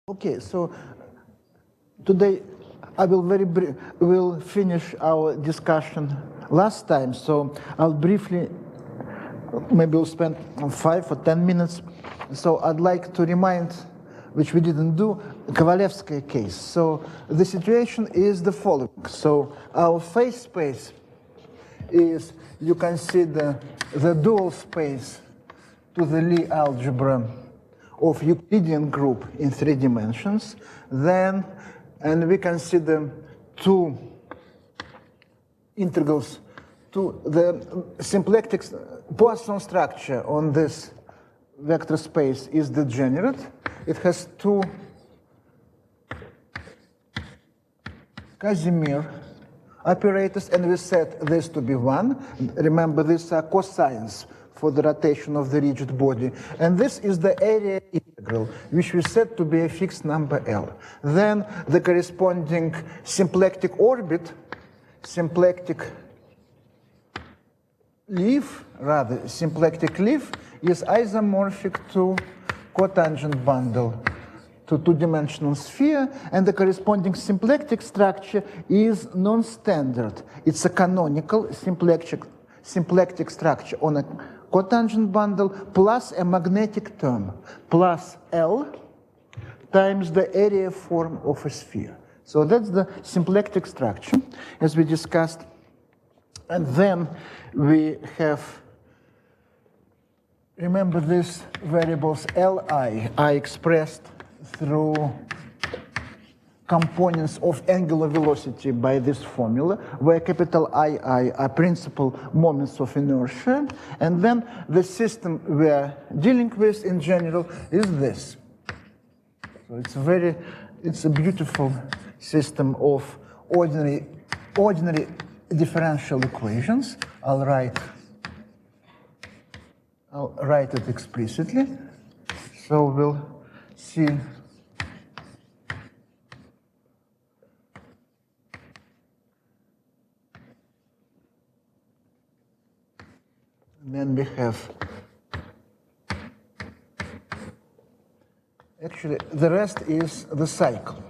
Okay, so today I will finish our discussion last time, so I'll briefly, maybe we'll spend 5 or 10 minutes. So I'd like to remind, which we didn't do, Kovalevskaya case. So the situation is the following. So our phase space is, you consider the dual space to the Lie algebra of Euclidean group in 3 dimensions. Then, and we consider 2 integrals to the symplectic Poisson structure on this vector space is degenerate. It has 2 Casimir operators, and we set this to be 1. Remember, these are cosines for the rotation of the rigid body. And this is the area integral, which we set to be a fixed number L. Then the corresponding symplectic orbit, symplectic leaf, is isomorphic to cotangent bundle to 2-dimensional sphere, and the corresponding symplectic structure is non-standard. It's a canonical symplectic structure on a cotangent bundle plus a magnetic term, plus L times the area form of a sphere. So that's the symplectic structure, as we discussed. And then we have, remember these variables Li are expressed through components of angular velocity by this formula, where capital II are principal moments of inertia. And then the system we are dealing with in general is this. So it's a beautiful system of ordinary differential equations. I'll write it explicitly. So we'll see. Then we have, actually, the rest is the cycle.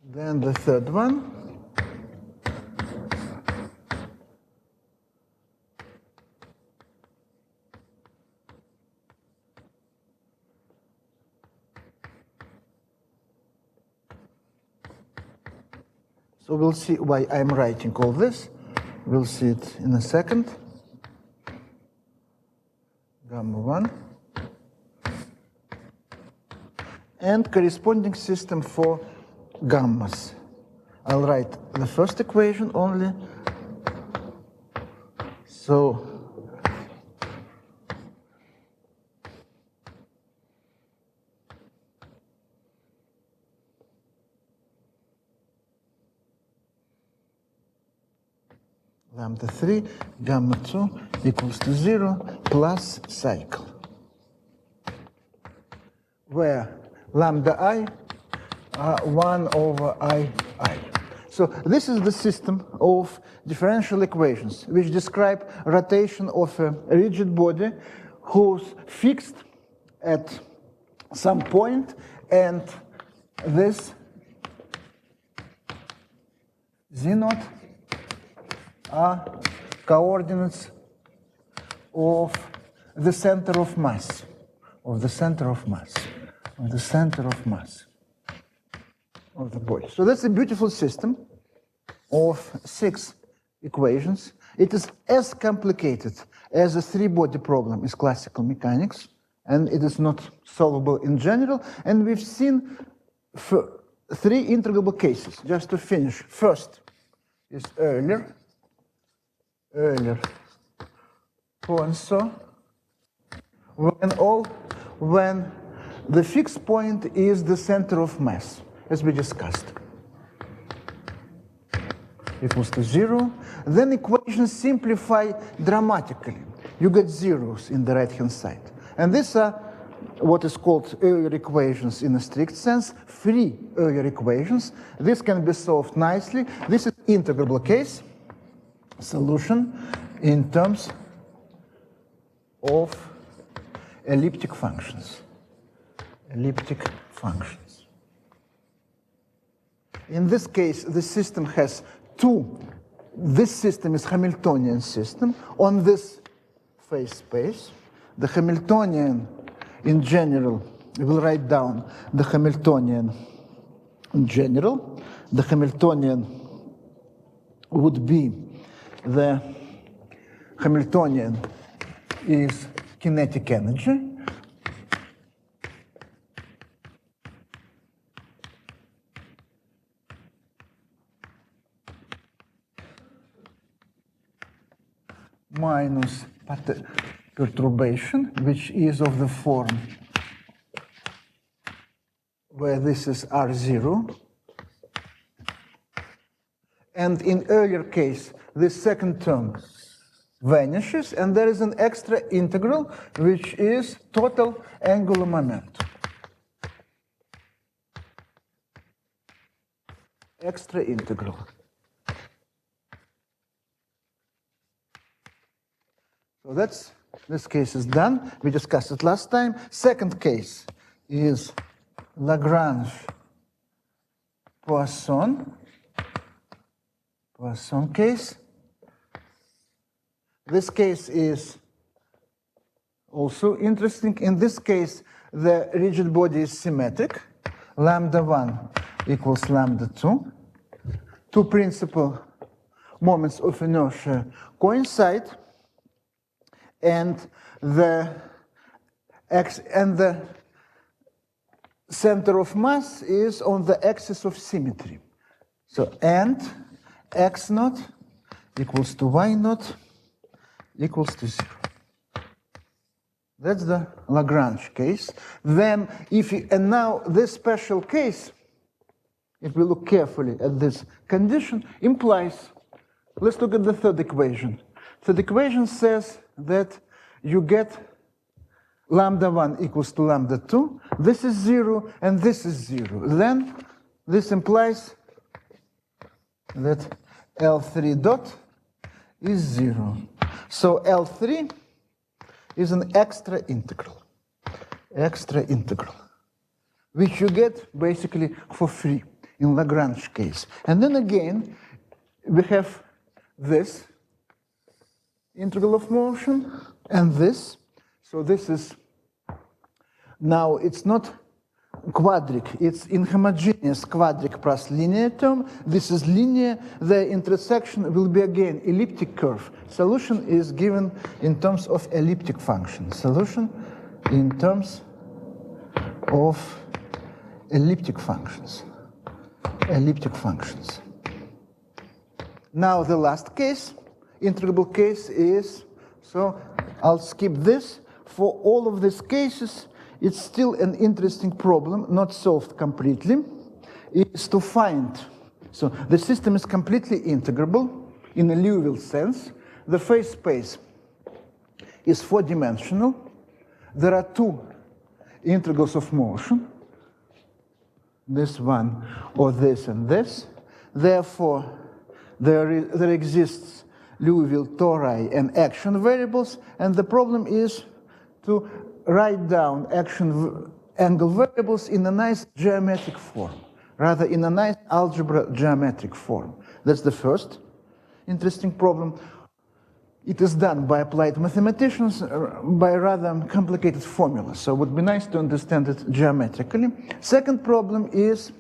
Then the third one. So we'll see why I'm writing all this. We'll see it in a second. Gamma 1. And corresponding system for gammas. I'll write the first equation only. So lambda 3, gamma 2 equals to 0 plus cycle, where lambda I are 1 over I. So this is the system of differential equations which describe rotation of a rigid body who's fixed at some point, and this z0 are coordinates of the center of mass, of the body. So that's a beautiful system of 6 equations. It is as complicated as a 3-body problem is classical mechanics, and it is not solvable in general. And we've seen 3 integrable cases. Just to finish, first is Euler, Poisson, when the fixed point is the center of mass, as we discussed, equals to 0. Then equations simplify dramatically. You get zeros in the right-hand side. And these are what is called Euler equations in a strict sense, free Euler equations. This can be solved nicely. This is integrable case, solution in terms of elliptic functions. Elliptic functions. In this case, the system has two. This system is Hamiltonian system. On this phase space, the Hamiltonian in general, we will write down the Hamiltonian in general. The Hamiltonian would be the Hamiltonian is kinetic energy. Minus perturbation, which is of the form where this is R0. And in earlier case, this second term vanishes, and there is an extra integral, which is total angular momentum. Extra integral. So this case is done. We discussed it last time. Second case is Lagrange Poisson case. This case is also interesting. In this case, the rigid body is symmetric. Lambda 1 equals lambda 2. Two principal moments of inertia coincide. And the center of mass is on the axis of symmetry. So, and x naught equals to y naught equals to 0. That's the Lagrange case. Then, and now this special case, if we look carefully at this condition, implies, let's look at the third equation. Third equation says that you get lambda 1 equals to lambda 2. This is 0, and this is 0. Then this implies that L3 dot is 0. So L3 is an extra integral, which you get basically for free in Lagrange case. And then again, we have this integral of motion and this. So this is, now it's not quadric, it's inhomogeneous quadric plus linear term. This is linear. The intersection will be again elliptic curve. Solution is given in terms of elliptic function. Solution in terms of elliptic functions. Elliptic functions. Now the last case, integrable case is, so I'll skip this. For all of these cases, it's still an interesting problem, not solved completely, is to find, so the system is completely integrable in a Liouville sense. The phase space is four-dimensional. There are two integrals of motion, this one or this and this. Therefore, there exists Liouville tori and action variables, and the problem is to write down action angle variables in a nice geometric form, rather in a nice algebra geometric form. That's the first interesting problem. It is done by applied mathematicians by rather complicated formulas, so it would be nice to understand it geometrically. Second problem is,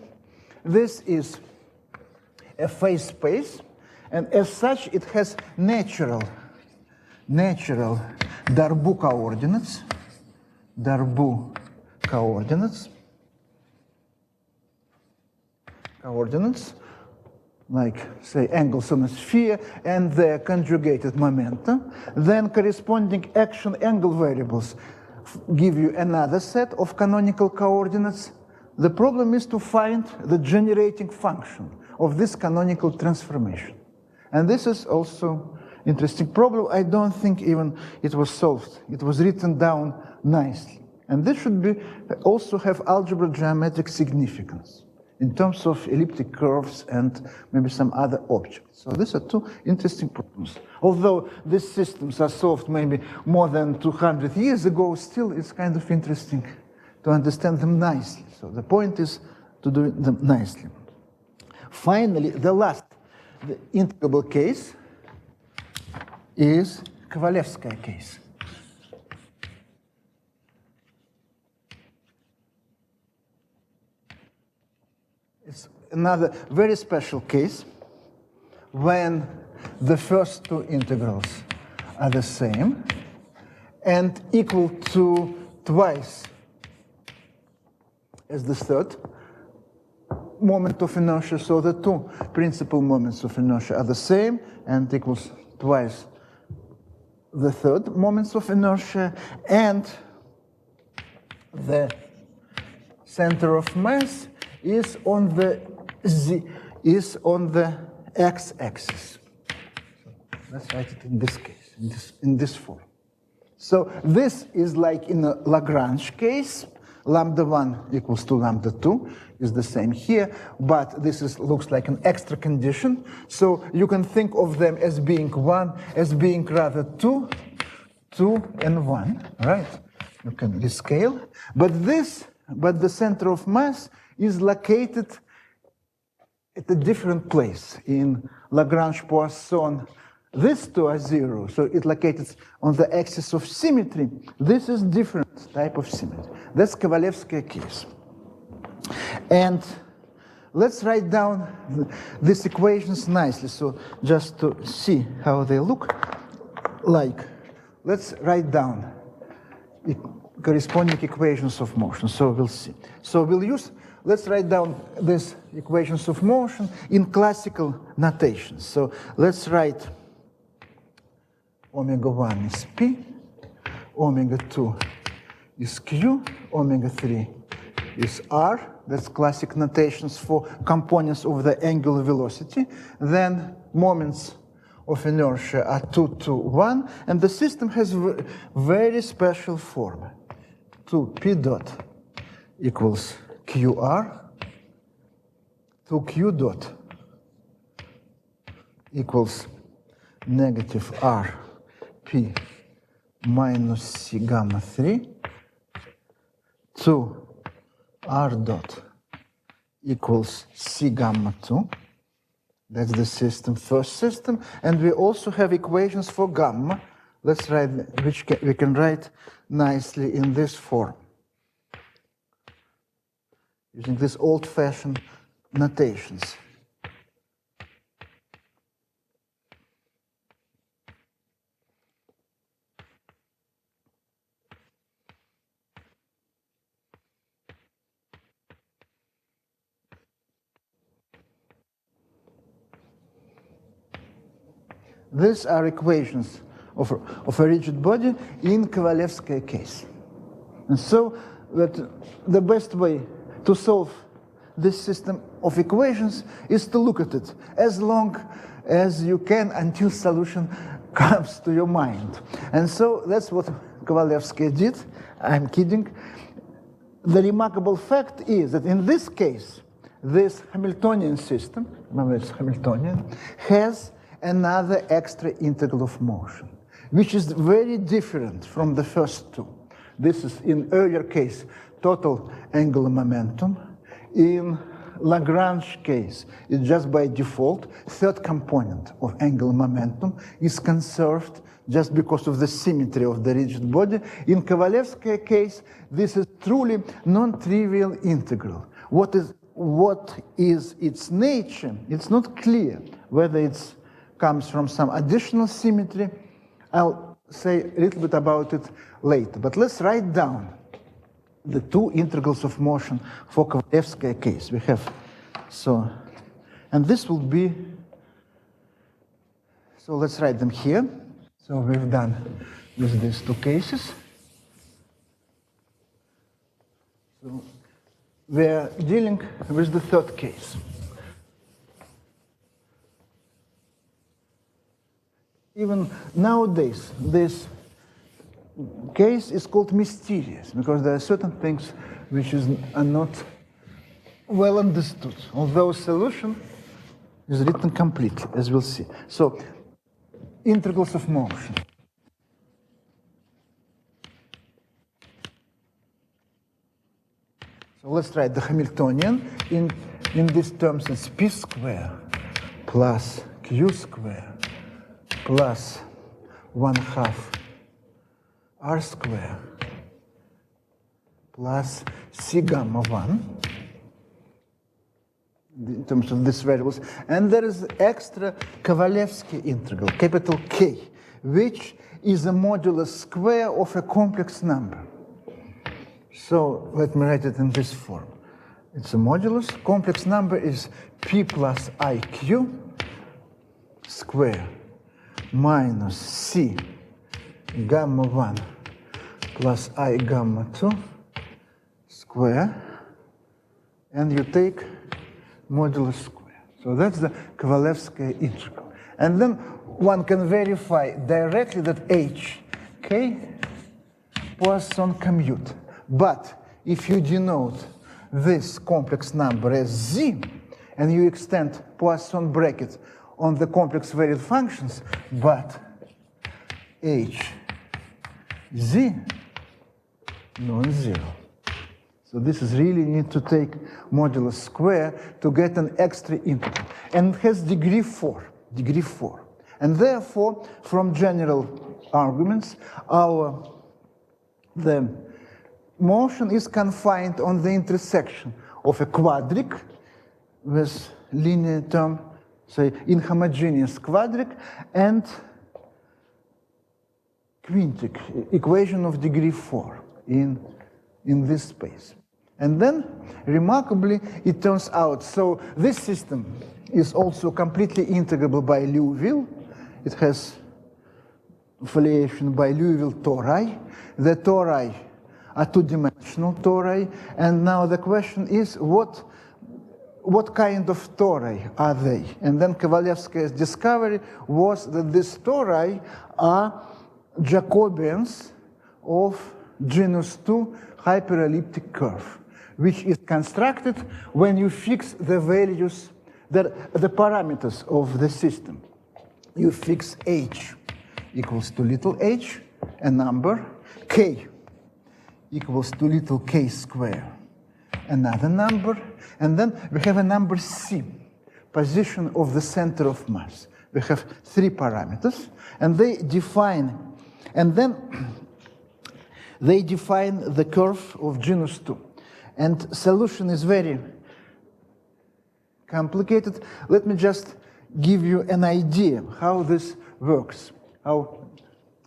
this is a phase space, and as such it has natural Darboux coordinates, like, say, angles on a sphere and their conjugated momenta. Then corresponding action angle variables give you another set of canonical coordinates. The problem is to find the generating function of this canonical transformation. And this is also interesting problem. I don't think even it was solved. It was written down nicely. And this should be also have algebra geometric significance in terms of elliptic curves and maybe some other objects. So these are two interesting problems. Although these systems are solved maybe more than 200 years ago, still it's kind of interesting to understand them nicely. So the point is to do them nicely. Finally, the last, the integrable case is Kovalevskaya case. It's another very special case when the first two integrals are the same and equal to twice as the third moment of inertia. So the two principal moments of inertia are the same and equals twice the third moments of inertia, and the center of mass is on the x-axis. So let's write it in this case, in this form. So this is like in a Lagrange case. Lambda 1 equals to lambda 2 is the same here, but this looks like an extra condition. So you can think of them as being rather 2, and 1, right? You can rescale. But the center of mass is located at a different place in Lagrange Poisson. These two are 0, so it located on the axis of symmetry. This is different type of symmetry. That's Kovalevskaya case. And let's write down these equations nicely. So just to see how they look like, let's write down corresponding equations of motion. So we'll see. So let's write down these equations of motion in classical notation. So let's write omega 1 is P, omega 2 is Q, omega 3 is R. That's classic notations for components of the angular velocity. Then moments of inertia are 2, 2, 1, and the system has a very special form. 2p dot equals qr, 2q dot equals negative r p minus c gamma 3, 2 r dot equals c gamma 2. That's the system, first system. And we also have equations for gamma. Let's write, we can write nicely in this form, using these old-fashioned notations. These are equations of a rigid body in Kovalevskaya case. And so that the best way to solve this system of equations is to look at it as long as you can until solution comes to your mind. And so that's what Kovalevskaya did. I'm kidding. The remarkable fact is that in this case, this Hamiltonian system, remember it's Hamiltonian, has another extra integral of motion, which is very different from the first two. This is, in earlier case, total angular momentum. In Lagrange case, it's just by default, third component of angular momentum is conserved just because of the symmetry of the rigid body. In Kovalevskaya case, this is truly non-trivial integral. What is its nature? It's not clear whether it comes from some additional symmetry. I'll say a little bit about it later. But let's write down the two integrals of motion for Kovalevskaya case. We have, so, and this will be, so let's write them here. So we've done with these two cases. So we're dealing with the third case. even nowadays, this case is called mysterious, because there are certain things which are not well understood, although solution is written completely, as we'll see. So, integrals of motion. So let's write the Hamiltonian. In these terms, it's p squared plus q squared plus 1/2 r squared plus c gamma 1 in terms of these variables. And there is extra Kovalevskaya integral, capital K, which is a modulus square of a complex number. So let me write it in this form. It's a modulus. Complex number is p plus iq square minus c gamma 1 plus I gamma 2 square, and you take modulus square. So that's the Kovalevskaya integral. And then one can verify directly that K Poisson commute. But if you denote this complex number as z, and you extend Poisson bracket on the complex varied functions, but h z non-zero. So this is really need to take modulus square to get an extra integral. And it has degree 4. And therefore, from general arguments, the motion is confined on the intersection of a quadric with linear term, say inhomogeneous quadric, and quintic equation of degree 4 in this space. And then, remarkably, it turns out, so this system is also completely integrable by Liouville. It has foliation by Liouville tori. The tori are two-dimensional tori, and now the question is, what kind of tori are they? And then Kovalevskaya's discovery was that these tori are Jacobians of genus 2 hyperelliptic curve, which is constructed when you fix the values, the parameters of the system. You fix h equals to little h, a number, k equals to little k square, another number, and then we have a number c, position of the center of mass. We have 3 parameters, and they define, and then they define the curve of genus 2. And solution is very complicated. Let me just give you an idea how this works.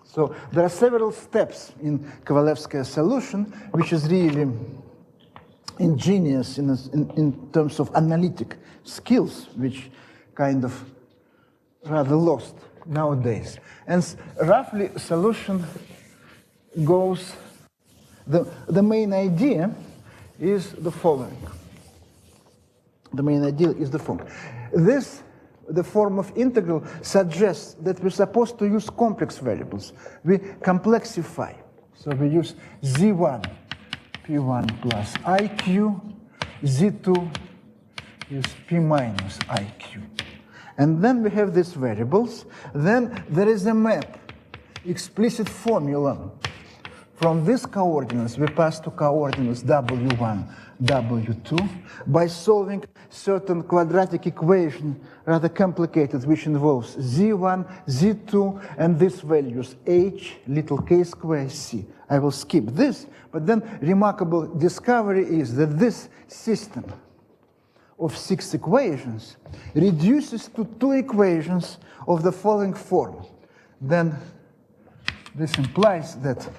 So there are several steps in Kovalevskaya solution, which is really ingenious in terms of analytic skills, which kind of rather lost nowadays. And roughly, solution goes, the main idea is the following. The main idea is the following. The form of integral suggests that we're supposed to use complex variables. We complexify. So we use z1, p1 plus iq, z2 is p minus iq. And then we have these variables. Then there is a map, explicit formula. From these coordinates, we pass to coordinates w1, w2 by solving certain quadratic equation, rather complicated, which involves z1, z2, and these values, h, little k square, c. I will skip this, but then remarkable discovery is that this system of 6 equations reduces to 2 equations of the following form. Then this implies that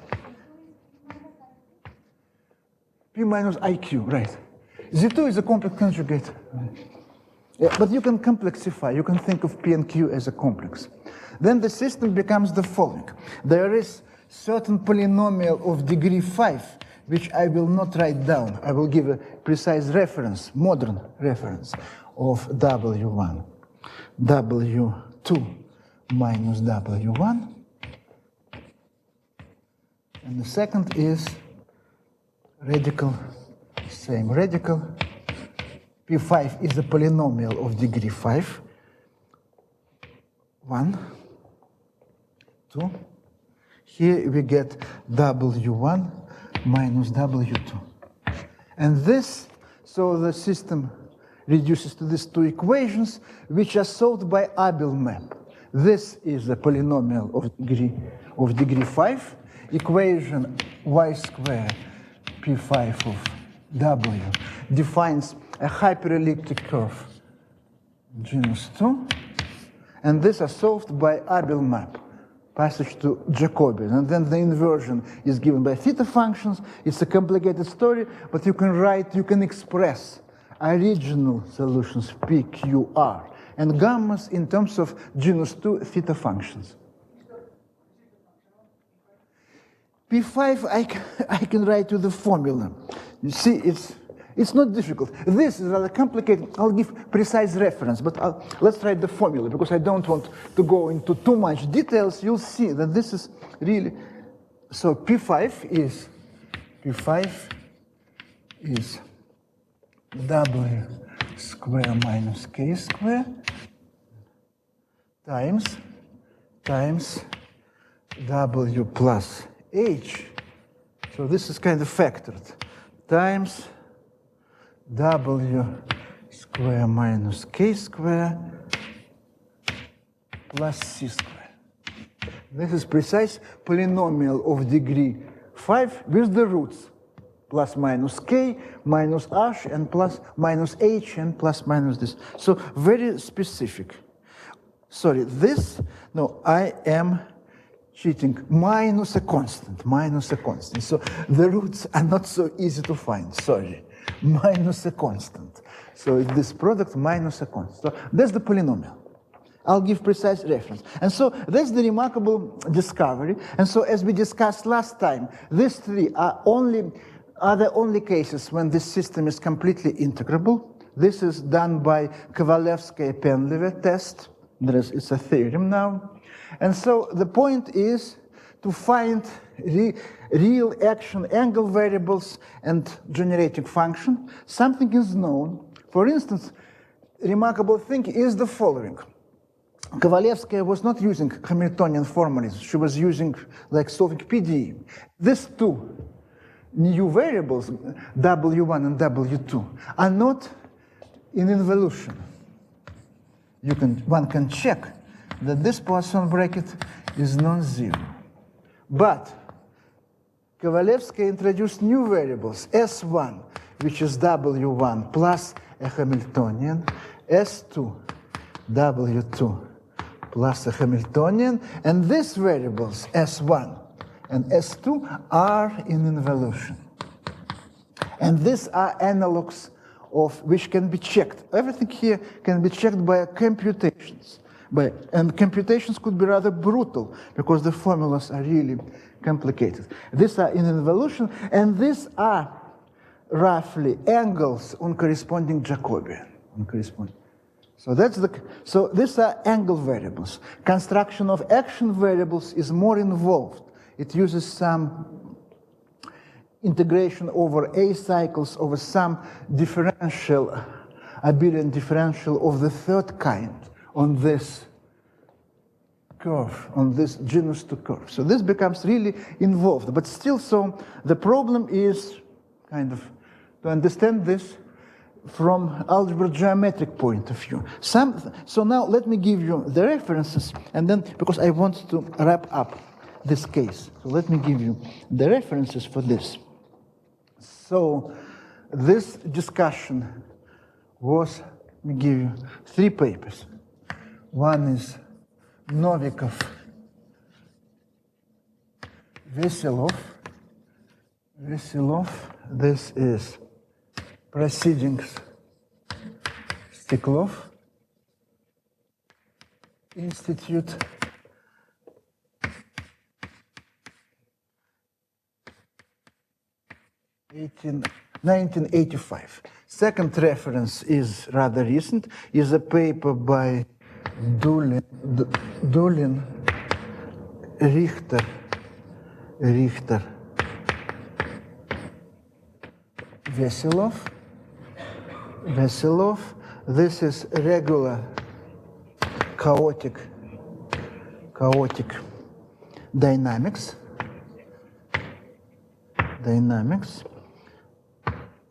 p minus iq, right? Z2 is a complex conjugate. Yeah, but you can complexify. You can think of p and q as a complex. Then the system becomes the following. There is certain polynomial of degree 5, which I will not write down. I will give a precise reference, modern reference of w1, w2, minus W1. And the second is radical, same radical. P5 is a polynomial of degree 5. 1, 2. Here we get W1 minus W2. And this, so the system reduces to these two equations, which are solved by Abel map. This is a polynomial of degree 5. Equation y squared P5 of W defines a hyperelliptic curve genus 2. And these are solved by Abel map, passage to Jacobian. And then the inversion is given by theta functions. It's a complicated story, but you can express original solutions P, Q, R, and gammas in terms of genus 2 theta functions. P5 I can write with the formula. You see, it's not difficult. This is rather complicated. I'll give precise reference, but let's write the formula, because I don't want to go into too much details. You'll see that this is really, so P5 is W square minus K square times W plus H. So this is kind of factored, times W square minus K square plus C square. This is precise polynomial of degree 5 with the roots, plus minus K, minus H, and plus minus H, and plus minus this. So very specific. Sorry, this, no, I am cheating, minus a constant. So the roots are not so easy to find, sorry. Minus a constant. So this product minus a constant. So that's the polynomial. I'll give precise reference. And so that's the remarkable discovery. And so as we discussed last time, these three are the only cases when this system is completely integrable. This is done by Kovalevskaya-Penlever test. It's a theorem now. And so the point is to find real action angle variables and generating function. Something is known. For instance, remarkable thing is the following. Kovalevskaya was not using Hamiltonian formalism. She was using, like, solving PDE. These two new variables, W1 and W2, are not in involution. One can check that this Poisson bracket is non-zero. But Kovalevskaya introduced new variables, S1, which is W1 plus a Hamiltonian, S2, W2 plus a Hamiltonian, and these variables, S1 and S2, are in involution. And these are analogs of which can be checked. Everything here can be checked by computations. And computations could be rather brutal, because the formulas are really complicated. These are in involution, and these are roughly angles on corresponding Jacobian. So these are angle variables. Construction of action variables is more involved. It uses some integration over A cycles over some differential, abelian differential of the third kind on this curve, on this genus 2 curve. So this becomes really involved. But still, so the problem is kind of to understand this from algebra geometric point of view. So now let me give you the references, and then, because I want to wrap up this case, so let me give you the references for this. So this discussion was, let me give you 3 papers. One is Novikov, Veselov. This is Proceedings, Stiklov, Institute, in 1985. Second reference is rather recent, is a paper by Dulin, Richter, Veselov. This is regular chaotic dynamics.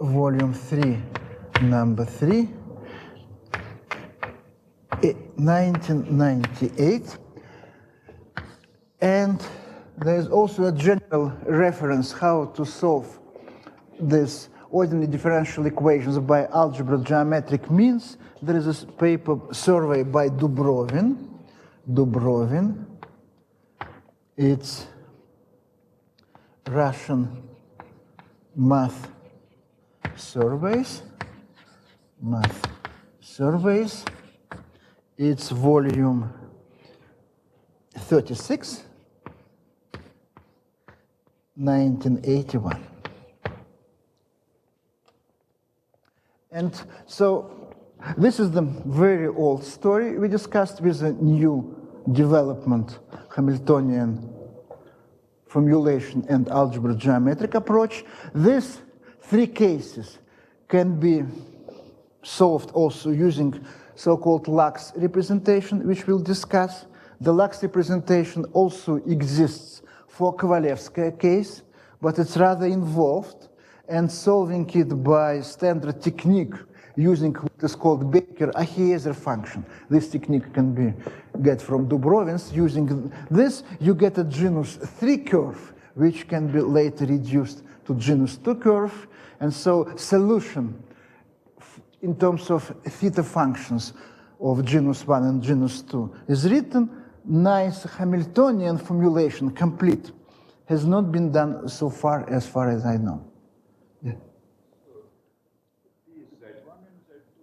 Volume 3, number 3, 1998. And there's also a general reference how to solve this ordinary differential equations by algebra geometric means. There is a paper survey by Dubrovin. It's Russian math surveys. It's volume 36, 1981. And so this is the very old story we discussed with a new development, Hamiltonian formulation and algebra geometric approach. These three cases can be solved also using so-called Lax representation, which we'll discuss. The Lax representation also exists for Kovalevskaya case, but it's rather involved, and solving it by standard technique using what is called Baker-Ahieser function. This technique can be get from Dubrovin's. Using this, you get a genus 3 curve, which can be later reduced to genus 2 curve. And so solution in terms of theta functions of genus 1 and genus 2 is written. Nice Hamiltonian formulation, complete, has not been done so far as I know. Yeah. These Z1 and Z2,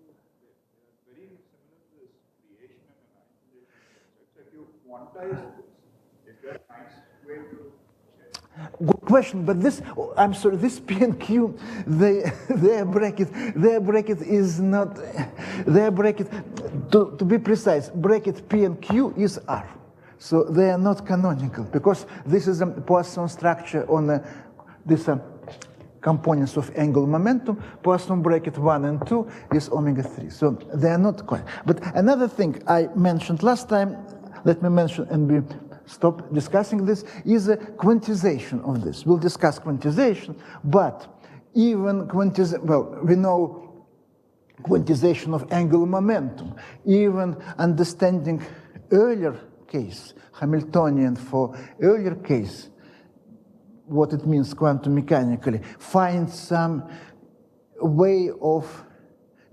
they're very similar to this creation and annihilation. So if you quantize this, is there a nice way to check? Good question, but this, I'm sorry, this P and Q, their bracket is not, their bracket, to be precise, bracket P and Q is R. So they are not canonical, because this is a Poisson structure on this components of angular momentum. Poisson bracket 1 and 2 is omega 3. So they are not quite. But another thing I mentioned last time, let me mention and we stop discussing this, is a quantization of this. We'll discuss quantization, but even we know quantization of angular momentum, even understanding earlier case, Hamiltonian for earlier case, what it means quantum mechanically, find some way of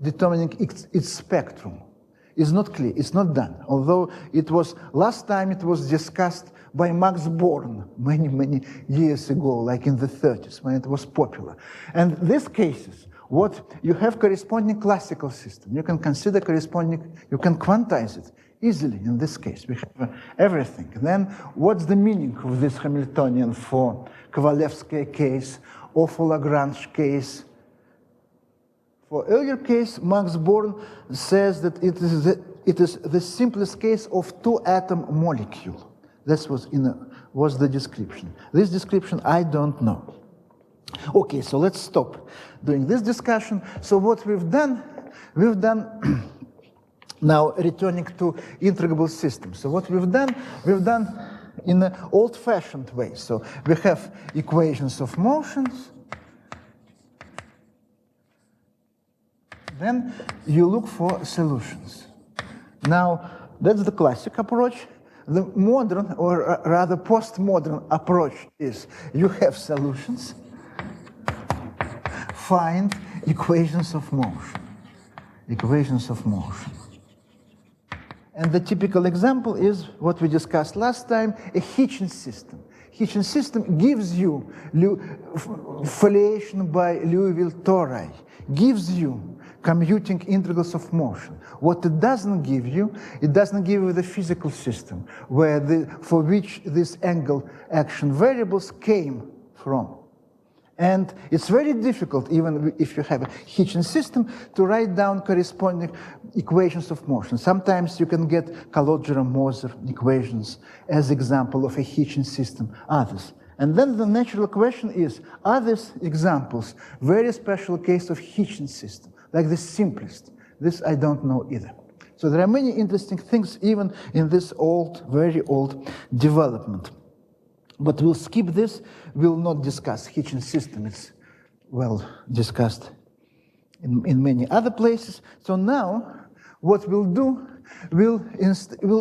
determining its spectrum. It's not clear, it's not done. Although it was, last time it was discussed by Max Born many years ago, like in the 30s, when it was popular. And these cases, what you have corresponding classical system, you can consider corresponding, you can quantize it easily in this case. We have everything. Then what's the meaning of this Hamiltonian for Kovalevskaya case or for Lagrange case? For earlier case, Max Born says that it is the simplest case of two-atom molecule. That was the description. This description I don't know. Okay, so let's stop doing this discussion. So what we've done now returning to integrable systems. So what we've done in an old-fashioned way. So we have equations of motions. Then you look for solutions. Now, that's the classic approach. The modern, or rather postmodern approach is you have solutions, find equations of motion. Equations of motion. And the typical example is what we discussed last time, a Hitchin system. Hitchin system gives you foliation by Liouville gives you commuting integrals of motion. What it doesn't give you the physical system, for which these angle action variables came from. And it's very difficult, even if you have a Hitchin system, to write down corresponding equations of motion. Sometimes you can get Calogero-Moser equations as example of a Hitchin system, others. And then the natural question is, are these examples very special case of Hitchin system, like the simplest? This I don't know either. So there are many interesting things even in this old, very old development. But we'll skip this. We'll not discuss Hitchin system. It's well discussed in many other places. So now what we'll do, we'll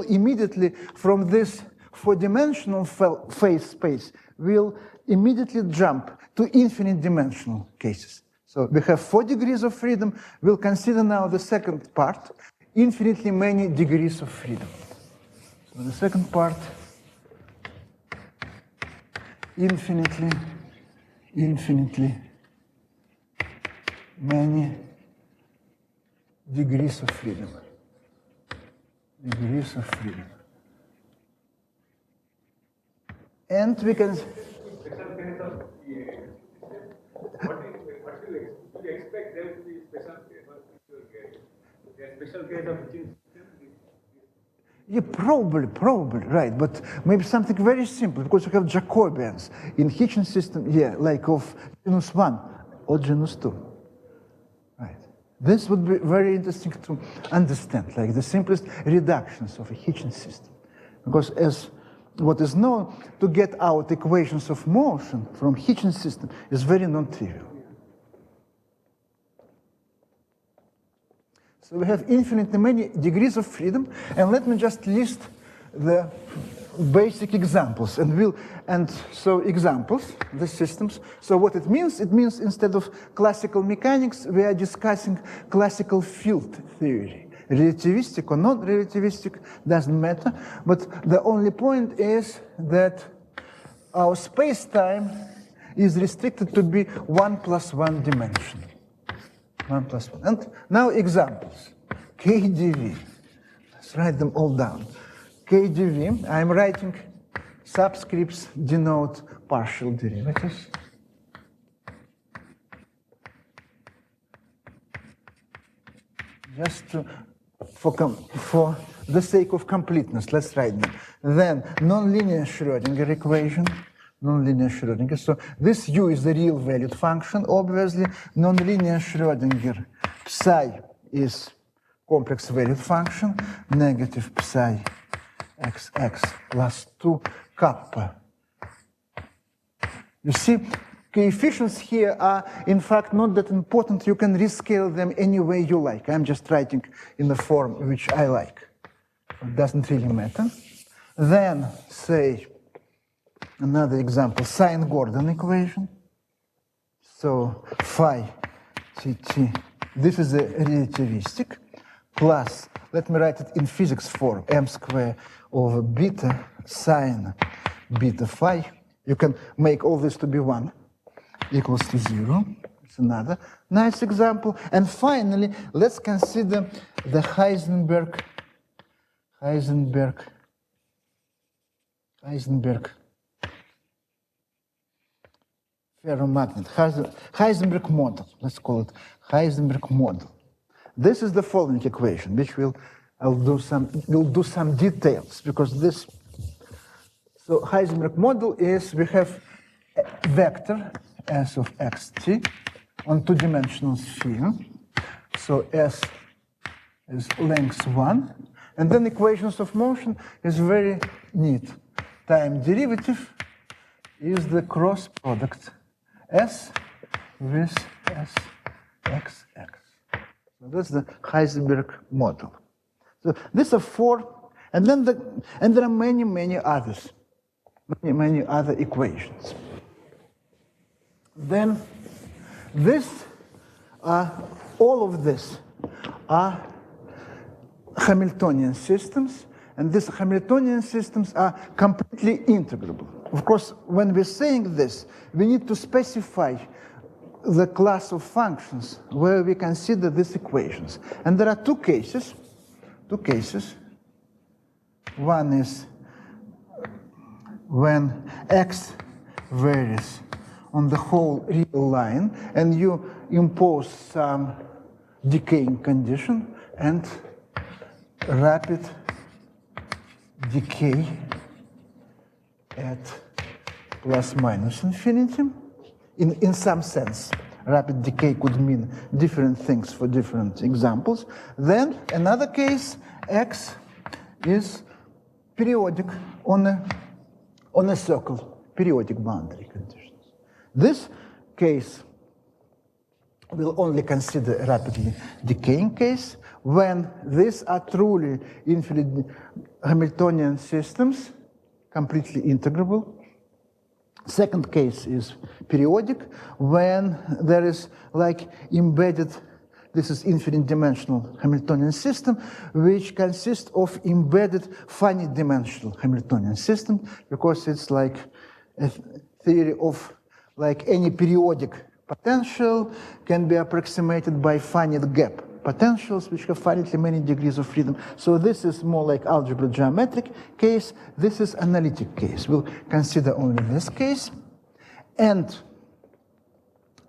immediately from this four-dimensional phase space, we'll immediately jump to infinite dimensional cases. So we have 4 degrees of freedom. We'll consider now the second part, infinitely many degrees of freedom. So the second part, infinitely many degrees of freedom. Degrees of freedom. And we can... What do you expect there to be special case of Hitchin? Yeah, probably, right. But maybe something very simple, because you have Jacobians in Hitchin system, yeah, like of genus 1 or genus 2. Right. This would be very interesting to understand, like the simplest reductions of a Hitchin system. Because as what is known, to get out equations of motion from Hitchin system is very non-trivial. So we have infinitely many degrees of freedom, and let me just list the basic examples. So examples, the systems. So what it means instead of classical mechanics, we are discussing classical field theory. Relativistic or non-relativistic, doesn't matter. But the only point is that our space-time is restricted to be 1 + 1 dimension. 1 + 1. And now examples. KdV. Let's write them all down. KdV, I'm writing subscripts denote partial derivatives. Just for the sake of completeness, let's write them. Then nonlinear Schrödinger equation. Nonlinear Schrödinger. So this u is the real valued function, obviously. Nonlinear Schrödinger psi is complex valued function, negative psi xx plus 2 kappa. You see, coefficients here are, in fact, not that important. You can rescale them any way you like. I'm just writing in the form which I like. It doesn't really matter. Then, say, another example, sine-Gordon equation. So phi tt, this is a relativistic, plus, let me write it in physics form, m² over beta sine beta phi. You can make all this to be 1 equals to 0. It's another nice example. And finally, let's consider the Heisenberg ferromagnet, Heisenberg model. Let's call it Heisenberg model. This is the following equation, which we'll do some details, because this. So Heisenberg model is, we have a vector S of xt on 2-dimensional sphere. So S is length 1. And then equations of motion is very neat. Time derivative is the cross product S with S xx. So that's the Heisenberg model. So these are 4, and then there are many others. Many other equations. Then all of this are Hamiltonian systems, and these Hamiltonian systems are completely integrable. Of course, when we're saying this, we need to specify the class of functions where we consider these equations. And there are two cases. One is when x varies on the whole real line, and you impose some decaying condition and rapid decay at plus minus infinity. In some sense, rapid decay could mean different things for different examples. Then another case, x is periodic on a circle, periodic boundary conditions. This case will only consider a rapidly decaying case when these are truly infinite Hamiltonian systems, completely integrable. Second case is periodic, when there is like embedded, this is infinite dimensional Hamiltonian system, which consists of embedded finite dimensional Hamiltonian system, because it's like a theory of like any periodic potential can be approximated by finite gap potentials, which have finitely many degrees of freedom. So this is more like algebra geometric case. This is analytic case. We'll consider only this case. And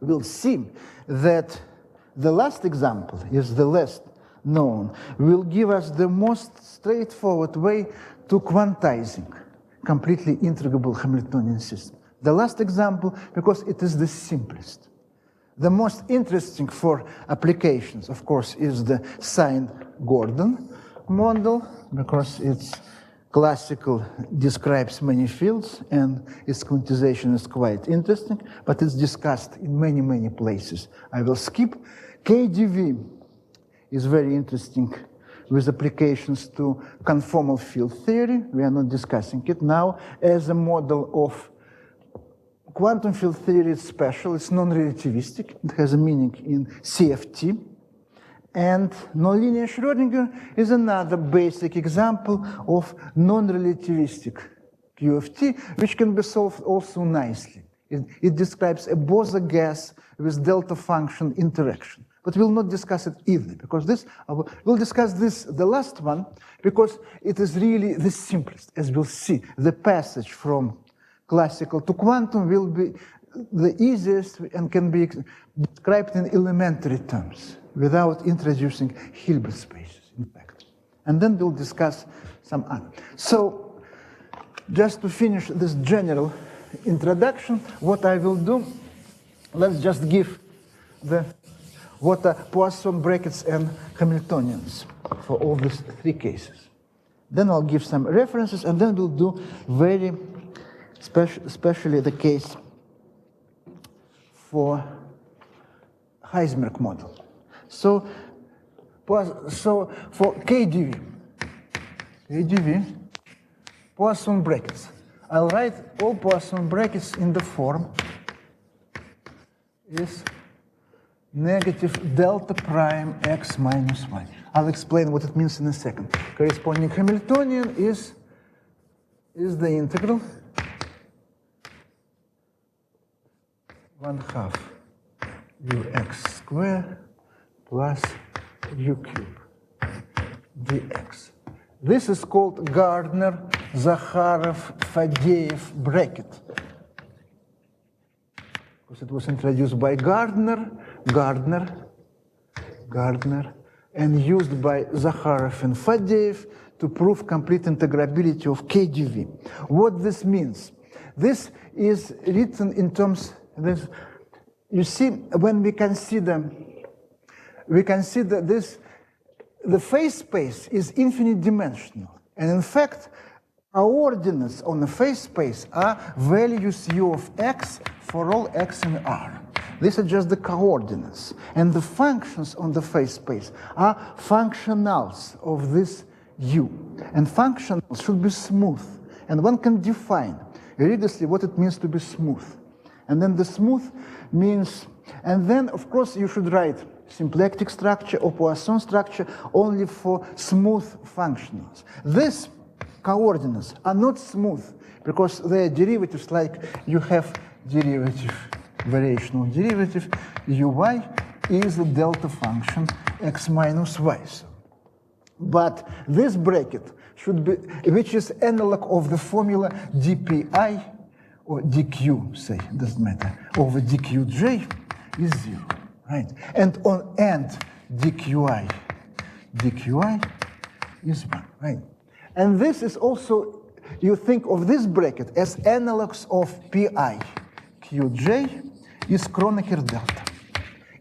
we'll see that the last example is the less known, will give us the most straightforward way to quantizing completely integrable Hamiltonian system. The last example, because it is the simplest. The most interesting for applications, of course, is the Sine-Gordon model, because it's classical, describes many fields, and its quantization is quite interesting, but it's discussed in many, many places. I will skip. KdV is very interesting with applications to conformal field theory. We are not discussing it now. As a model of quantum field theory, is special. It's non-relativistic. It has a meaning in CFT. And nonlinear Schrödinger is another basic example of non-relativistic QFT, which can be solved also nicely. It describes a Bose gas with delta function interaction. But we'll not discuss it either, because we'll discuss this, the last one, because it is really the simplest, as we'll see. The passage from classical to quantum will be the easiest and can be described in elementary terms without introducing Hilbert spaces, in fact. And then we'll discuss some other. So just to finish this general introduction, what I will do, let's just give what are Poisson brackets and Hamiltonians for all these three cases. Then I'll give some references, and then we'll do very especially the case for Heisenberg model. So for KdV, Poisson brackets. I'll write all Poisson brackets in the form is negative delta prime x minus y. I'll explain what it means in a second. Corresponding Hamiltonian is the integral 1/2 ux squared plus u cubed dx. This is called Gardner-Zakharov-Fadeev bracket, because it was introduced by Gardner, and used by Zakharov and Fadeev to prove complete integrability of KdV. What this means? This is written in terms. You see, when we consider this, the phase space is infinite dimensional. And in fact, our ordinates on the phase space are values u of x for all x in R. These are just the coordinates. And the functions on the phase space are functionals of this u. And functionals should be smooth. And one can define rigorously what it means to be smooth. And then the smooth means, and then of course you should write symplectic structure or Poisson structure only for smooth functionals. These coordinates are not smooth because they are derivatives, like you have derivative, variational derivative, uy is the delta function x minus y. But this bracket should be, which is analog of the formula dpi or dq, say, doesn't matter, over dqj is 0, right? And on end dqi is 1, right? And this is also, you think of this bracket as analogs of pi. Qj is Kronecker delta.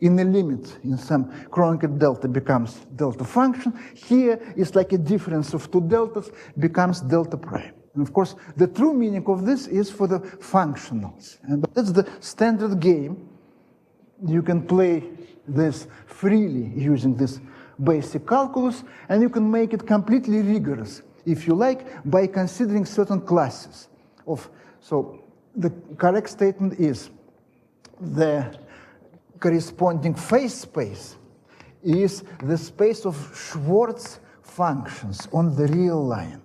In the limit, in some Kronecker delta becomes delta function. Here is like a difference of two deltas becomes delta prime. And of course, the true meaning of this is for the functionals. And that's the standard game. You can play this freely using this basic calculus, and you can make it completely rigorous, if you like, by considering certain classes of. So the correct statement is the corresponding phase space is the space of Schwartz functions on the real line.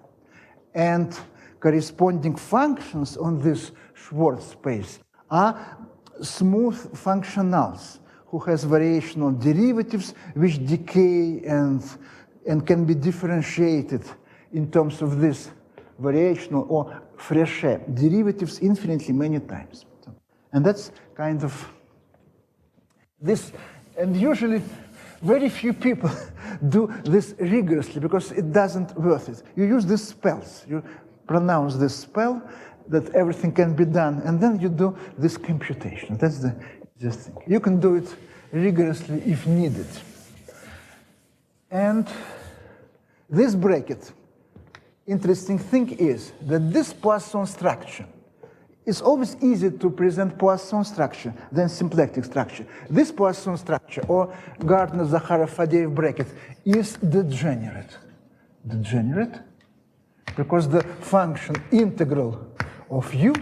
And corresponding functions on this Schwartz space are smooth functionals who has variational derivatives which decay and can be differentiated in terms of this variational or Fréchet derivatives infinitely many times. And that's kind of this, and usually very few people do this rigorously because it doesn't worth it. You use these spells, you pronounce this spell that everything can be done, and then you do this computation. That's the just thing. You can do it rigorously if needed. And this bracket, interesting thing is that this Poisson structure, it's always easier to present Poisson structure than symplectic structure. This Poisson structure, or Gardner-Zakharov-Fadeev bracket, is degenerate. Degenerate because the function integral of u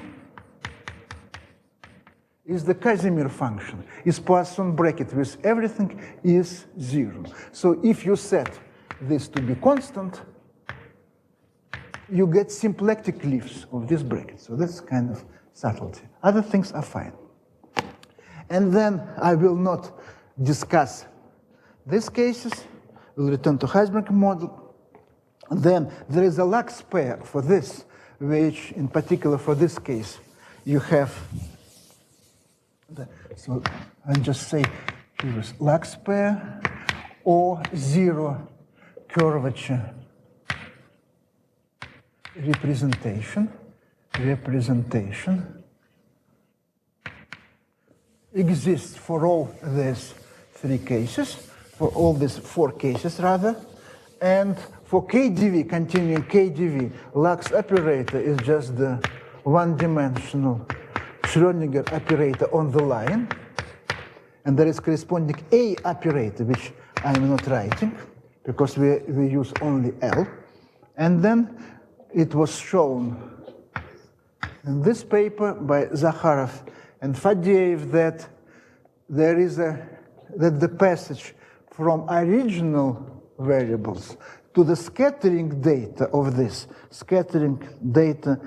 is the Casimir function, is Poisson bracket with everything is 0. So if you set this to be constant, you get symplectic leaves of this bracket. So that's kind of subtlety. Other things are fine. And then I will not discuss these cases. We'll return to Heisenberg model. Then there is a Lux pair for this, which in particular for this case, you have, so I'll just say here is Lux pair or 0 curvature representation exists for all these 3 cases, for all these 4 cases rather, and for KdV, continuing KdV, Lux operator is just the one-dimensional Schrödinger operator on the line, and there is corresponding A operator, which I'm not writing, because we use only L, and then it was shown in this paper by Zakharov and Fadeev that there is that the passage from original variables to the scattering data of this, scattering data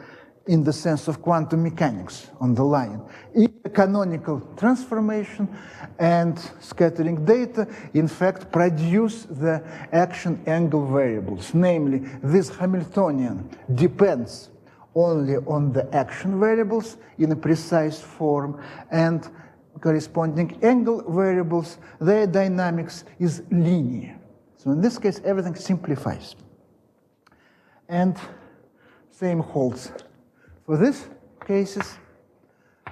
in the sense of quantum mechanics on the line, is a canonical transformation, and scattering data in fact produce the action angle variables. Namely, this Hamiltonian depends only on the action variables in a precise form, and corresponding angle variables, their dynamics is linear. So in this case, everything simplifies. And same holds for these cases.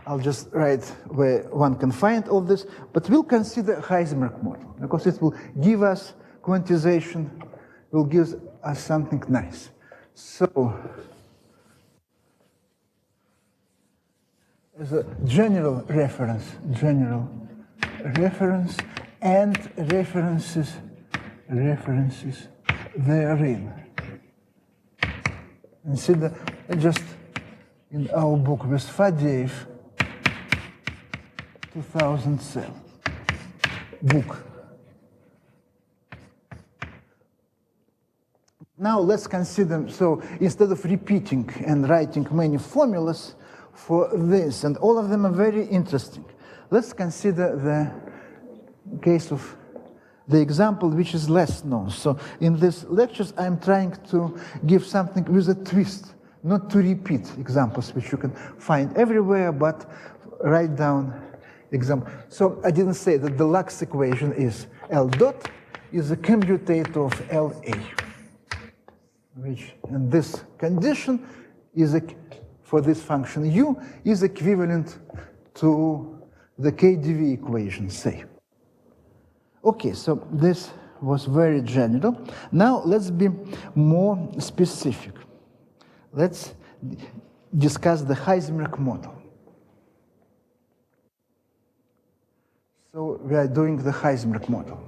I'll just write where one can find all this, but we'll consider Heisenberg model, because it will give us quantization, will give us something nice. So, as a general reference and references therein. Consider just in our book with Fadeev, 2007 book. Now let's consider, so instead of repeating and writing many formulas for this, and all of them are very interesting, let's consider the case of the example which is less known. So in these lectures, I'm trying to give something with a twist not to repeat examples which you can find everywhere, but write down example. So I didn't say that the Lux equation is L dot is a commutator of LA, which in this condition is for this function U is equivalent to the KdV equation, say. Okay, so this was very general. Now let's be more specific. Let's discuss the Heisenberg model. So we are doing the Heisenberg model.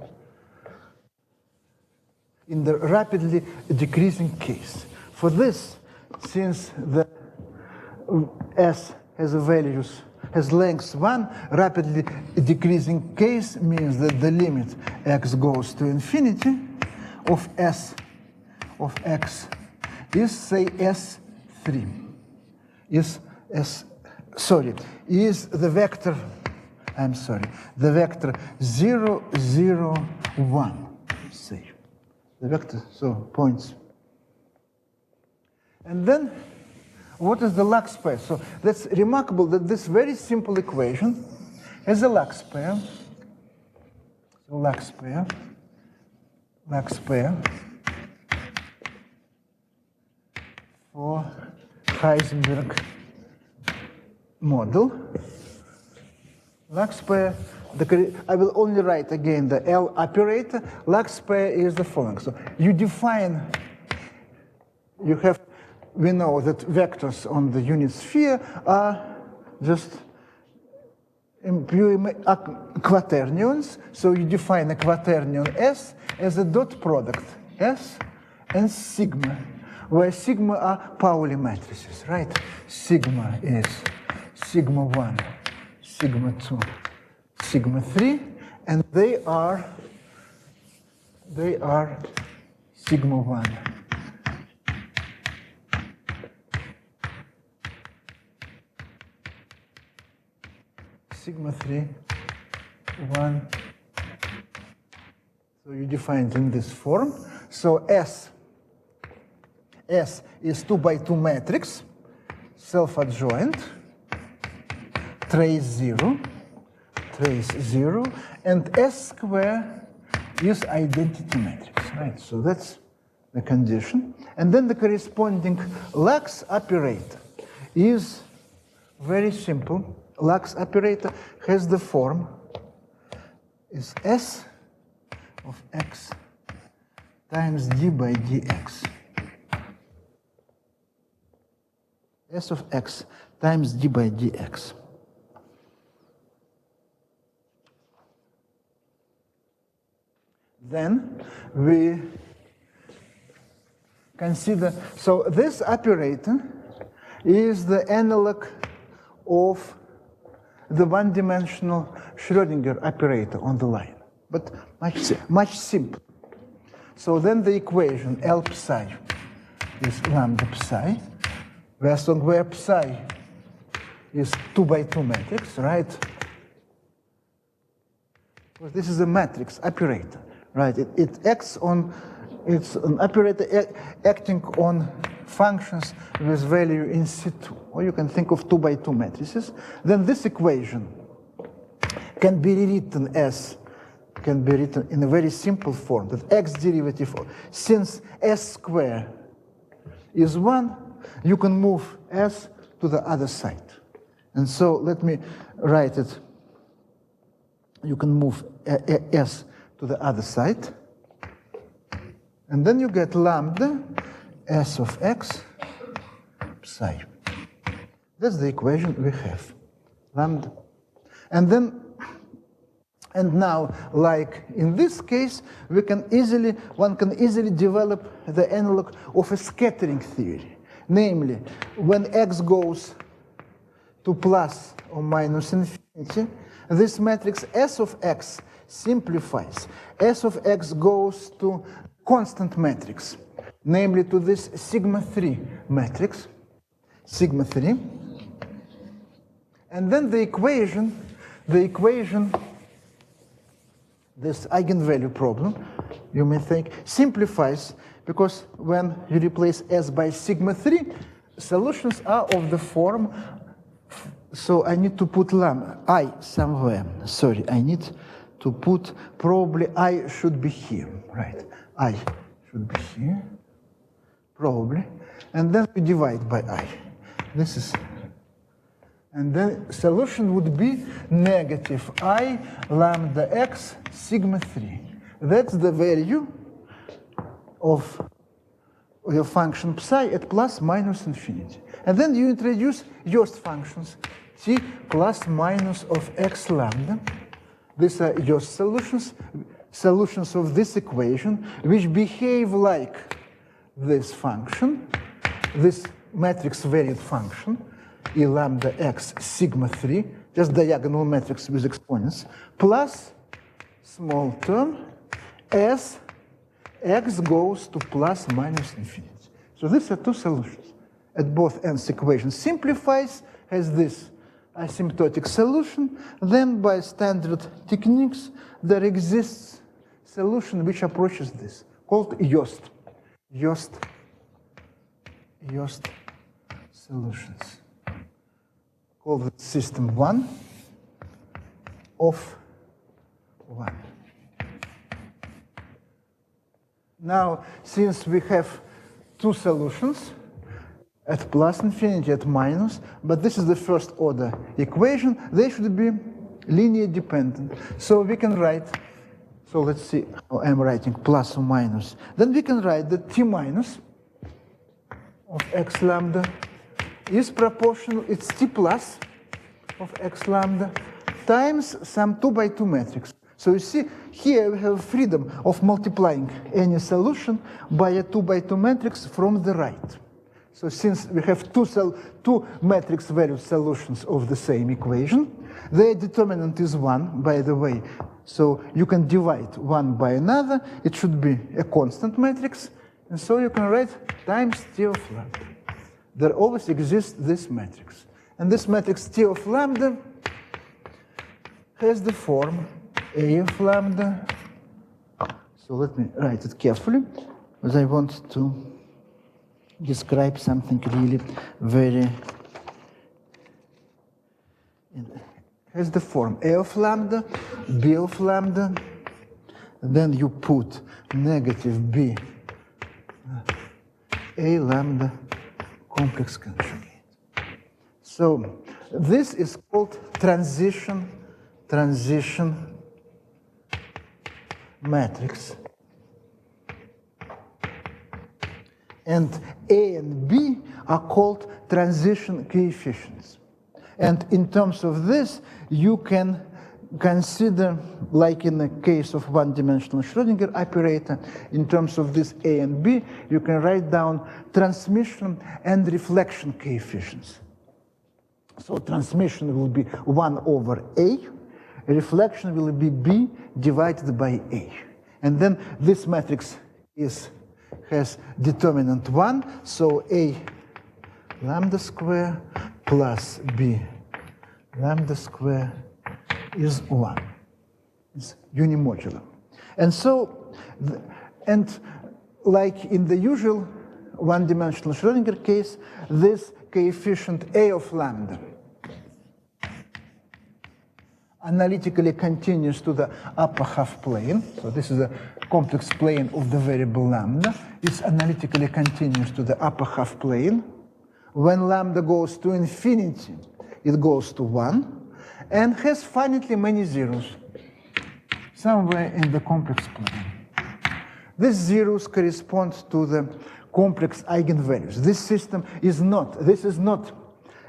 In the rapidly decreasing case. For this, since the S has length 1, rapidly decreasing case means that the limit x goes to infinity of S of x is, say, S3. Is the vector, the vector 0, 0, 1, say. The vector, so points. And then, what is the Lux pair? So that's remarkable that this very simple equation has a Lux pair. So Lux pair for Heisenberg model. Lux pair, I will only write again the L operator. Lux pair is the following. So you define, we know that vectors on the unit sphere are just quaternions. So you define a quaternion S as a dot product S and sigma, where sigma are Pauli matrices, right? Sigma is sigma 1, sigma 2, sigma 3, and they are sigma 1. Sigma 3, 1. So you define it in this form. So S is 2 by 2 matrix, self-adjoint, trace 0, and S square is identity matrix, right? So that's the condition. And then the corresponding Lux operator is very simple. Lux operator has the form is S of x times d by dx. S of x times d by dx. Then we consider, so this operator is the analog of the one-dimensional Schrödinger operator on the line, but much simpler. So then the equation L psi is lambda psi, where psi is 2 by 2 matrix, right? Well, this is a matrix operator, right? It acts on, it's an operator acting on functions with value in situ, or you can think of 2 by 2 matrices. Then this equation can be rewritten in a very simple form, that x derivative, since s square is 1, you can move s to the other side. And so let me write it. You can move s to the other side. And then you get lambda s of x psi. That's the equation we have. Lambda. And now, like in this case, one can easily develop the analog of a scattering theory. Namely, when x goes to plus or minus infinity, this matrix S of x simplifies. S of x goes to constant matrix, namely to this sigma 3 matrix, sigma 3. And then the equation, this eigenvalue problem, you may think, simplifies, because when you replace S by sigma 3, solutions are of the form, so I need to put I somewhere. Sorry, I need to put, probably I should be here, right? I should be here, probably. And then we divide by I. This is, and then solution would be negative I lambda x sigma 3. That's the value of your function psi at plus minus infinity. And then you introduce Yost functions, t plus minus of x lambda. These are Yost solutions, solutions of this equation, which behave like this function, this matrix varied function, E lambda x sigma 3, just diagonal matrix with exponents, plus small term as x goes to plus minus infinity. So these are two solutions. At both ends, equation simplifies, has this asymptotic solution. Then by standard techniques, there exists solution which approaches this, called Yost solutions. Called the system 1 of 1. Now, since we have two solutions, at plus infinity, at minus, but this is the first order equation, they should be linear dependent. So we can write, so let's see how I'm writing plus or minus. Then we can write that t minus of x lambda is proportional, it's t plus of x lambda times some 2 by 2 matrix. So you see, here we have freedom of multiplying any solution by a 2 by 2 matrix from the right. So since we have two matrix valued solutions of the same equation, their determinant is 1, by the way. So you can divide one by another. It should be a constant matrix. And so you can write times t of lambda. There always exists this matrix. And this matrix t of lambda has the form A of lambda. So let me write it carefully, because I want to describe something really very, has the form A of lambda, B of lambda, then you put negative B, A lambda complex conjugate. So this is called transition matrix. And A and B are called transition coefficients. And in terms of this, you can consider, like in the case of one-dimensional Schrödinger operator, in terms of this A and B, you can write down transmission and reflection coefficients. So transmission will be 1 over A, reflection will be B divided by A. And then this matrix has determinant 1, so A lambda square plus B lambda square is 1. It's unimodular. And so, and like in the usual one-dimensional Schrödinger case, this coefficient A of lambda analytically continues to the upper half plane. So this is a complex plane of the variable lambda. It's analytically continuous to the upper half plane. When lambda goes to infinity, it goes to 1, and has finitely many zeros somewhere in the complex plane. These zeros correspond to the complex eigenvalues. This system is not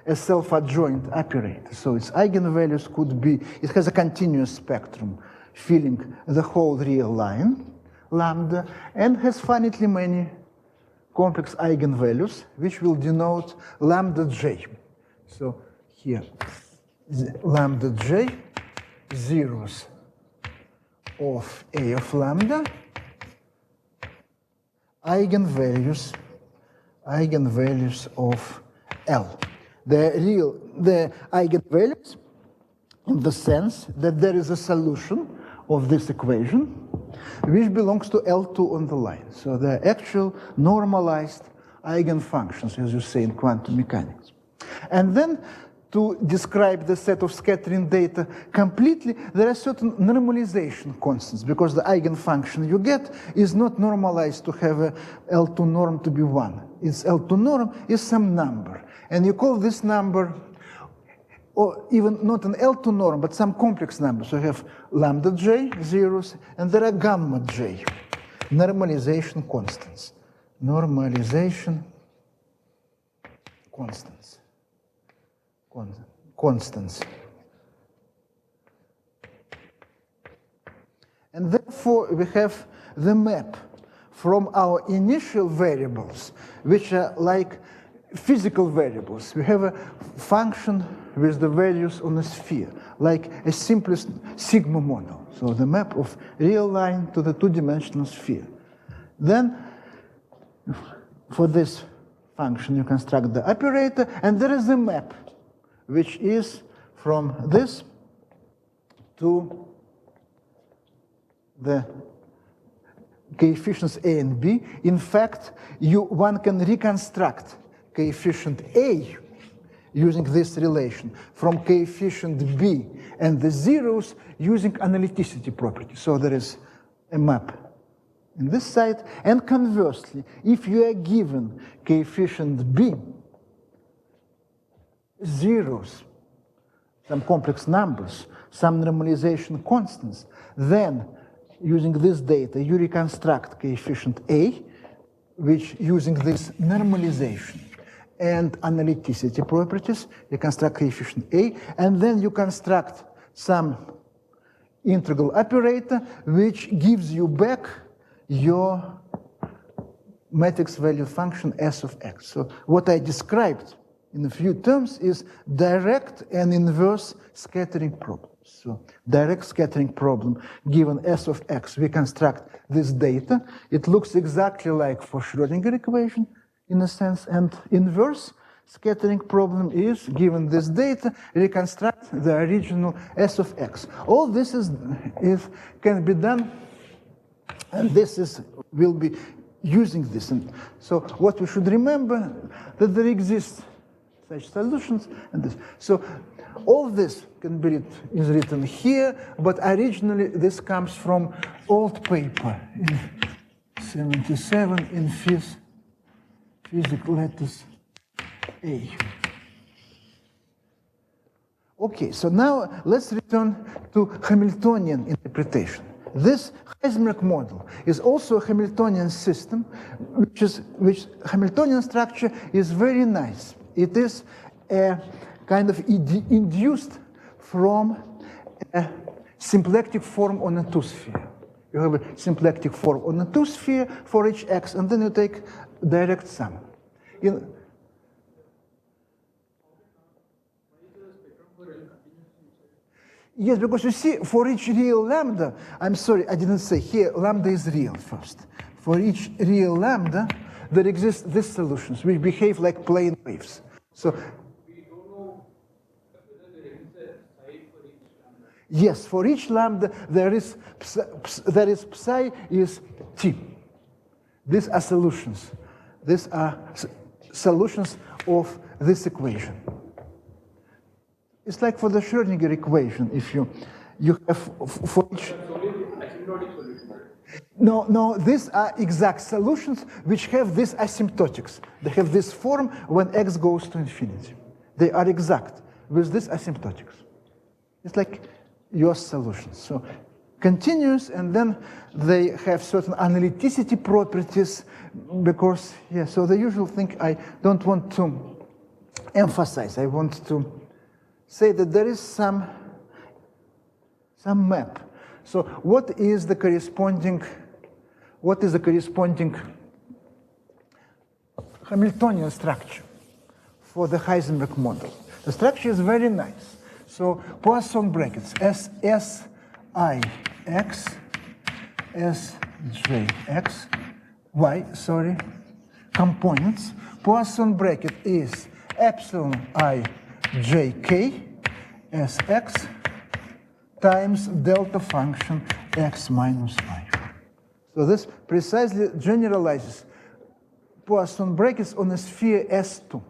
a self-adjoint operator. So its eigenvalues could be, it has a continuous spectrum filling the whole real line, lambda, and has finitely many complex eigenvalues, which will denote lambda j. So here, lambda j, zeros of A of lambda, eigenvalues of L. The eigenvalues in the sense that there is a solution of this equation which belongs to L2 on the line. So the actual normalized eigenfunctions, as you say in quantum mechanics. And then to describe the set of scattering data completely, there are certain normalization constants, because the eigenfunction you get is not normalized to have a L2 norm to be 1. Its L2 norm is some number. And you call this number, or even not an L2 norm, but some complex number. So you have lambda j, zeros, and there are gamma j, normalization constants. Normalization constants. And therefore, we have the map from our initial variables, which are like physical variables. We have a function with the values on a sphere, like a simplest sigma model. So the map of real line to the two-dimensional sphere. Then, for this function, you construct the operator, and there is a map, which is from this to the coefficients A and B. In fact, one can reconstruct coefficient A using this relation from coefficient B and the zeros using analyticity property. So there is a map in this side. And conversely, if you are given coefficient B, zeros, some complex numbers, some normalization constants, then using this data, you reconstruct coefficient A, which using this normalization and analyticity properties, you construct coefficient A, and then you construct some integral operator, which gives you back your matrix value function S of x. So what I described in a few terms is direct and inverse scattering problems. So direct scattering problem, given S of x, we construct this data. It looks exactly like for Schrödinger equation, in a sense, and inverse scattering problem is, given this data, reconstruct the original S of x. All this can be done, and this will be using this. And so what we should remember, that there exists such solutions and this. So all this is written here, but originally this comes from old paper in 77 in Physics Letters A. Okay, so now let's return to Hamiltonian interpretation. This Heisenberg model is also a Hamiltonian system, which Hamiltonian structure is very nice. It is a kind of induced from a symplectic form on a two-sphere. You have a symplectic form on a two-sphere for each x, and then you take direct sum. Yes, because you see, for each real lambda, I'm sorry, I didn't say here, lambda is real first. For each real lambda, there exist these solutions which behave like plane waves. So we don't know whether there is a psi for each lambda. Yes, for each lambda there is psi is t. These are solutions. These are solutions of this equation. It's like for the Schrödinger equation. If you have for each. No, these are exact solutions which have these asymptotics. They have this form when x goes to infinity. They are exact with these asymptotics. It's like your solutions. So continuous, and then they have certain analyticity properties because, yeah, so the usual thing I don't want to emphasize. I want to say that there is some map. So what is the corresponding Hamiltonian structure for the Heisenberg model? The structure is very nice. So Poisson brackets, SIX, SJX, Y, components. Poisson bracket is epsilon I jk sx times delta function x minus I. So this precisely generalizes Poisson brackets on a sphere S2.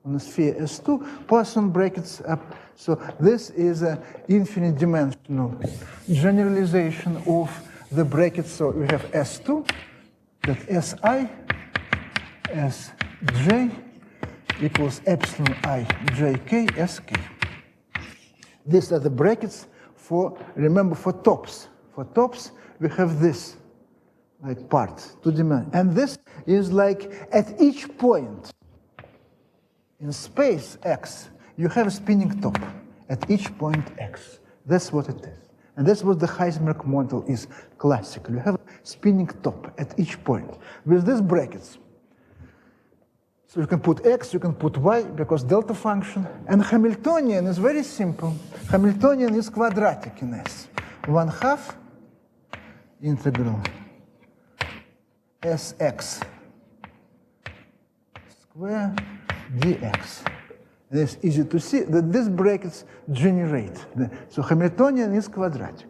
On a sphere S2, Poisson brackets up. So this is an infinite dimensional generalization of the brackets. So we have S2, that Si, Sj equals epsilon I jk sk. These are the brackets for, remember, for tops. For tops, we have this, like part, two-dimensional. And this is like at each point in space x, you have a spinning top at each point x. That's what it is. And that's what the Heisenberg model is classically. You have a spinning top at each point with these brackets. So you can put x, you can put y, because delta function. And Hamiltonian is very simple. Hamiltonian is quadratic in S. 1/2 integral Sx square dx. And it's easy to see that these brackets generate. So Hamiltonian is quadratic.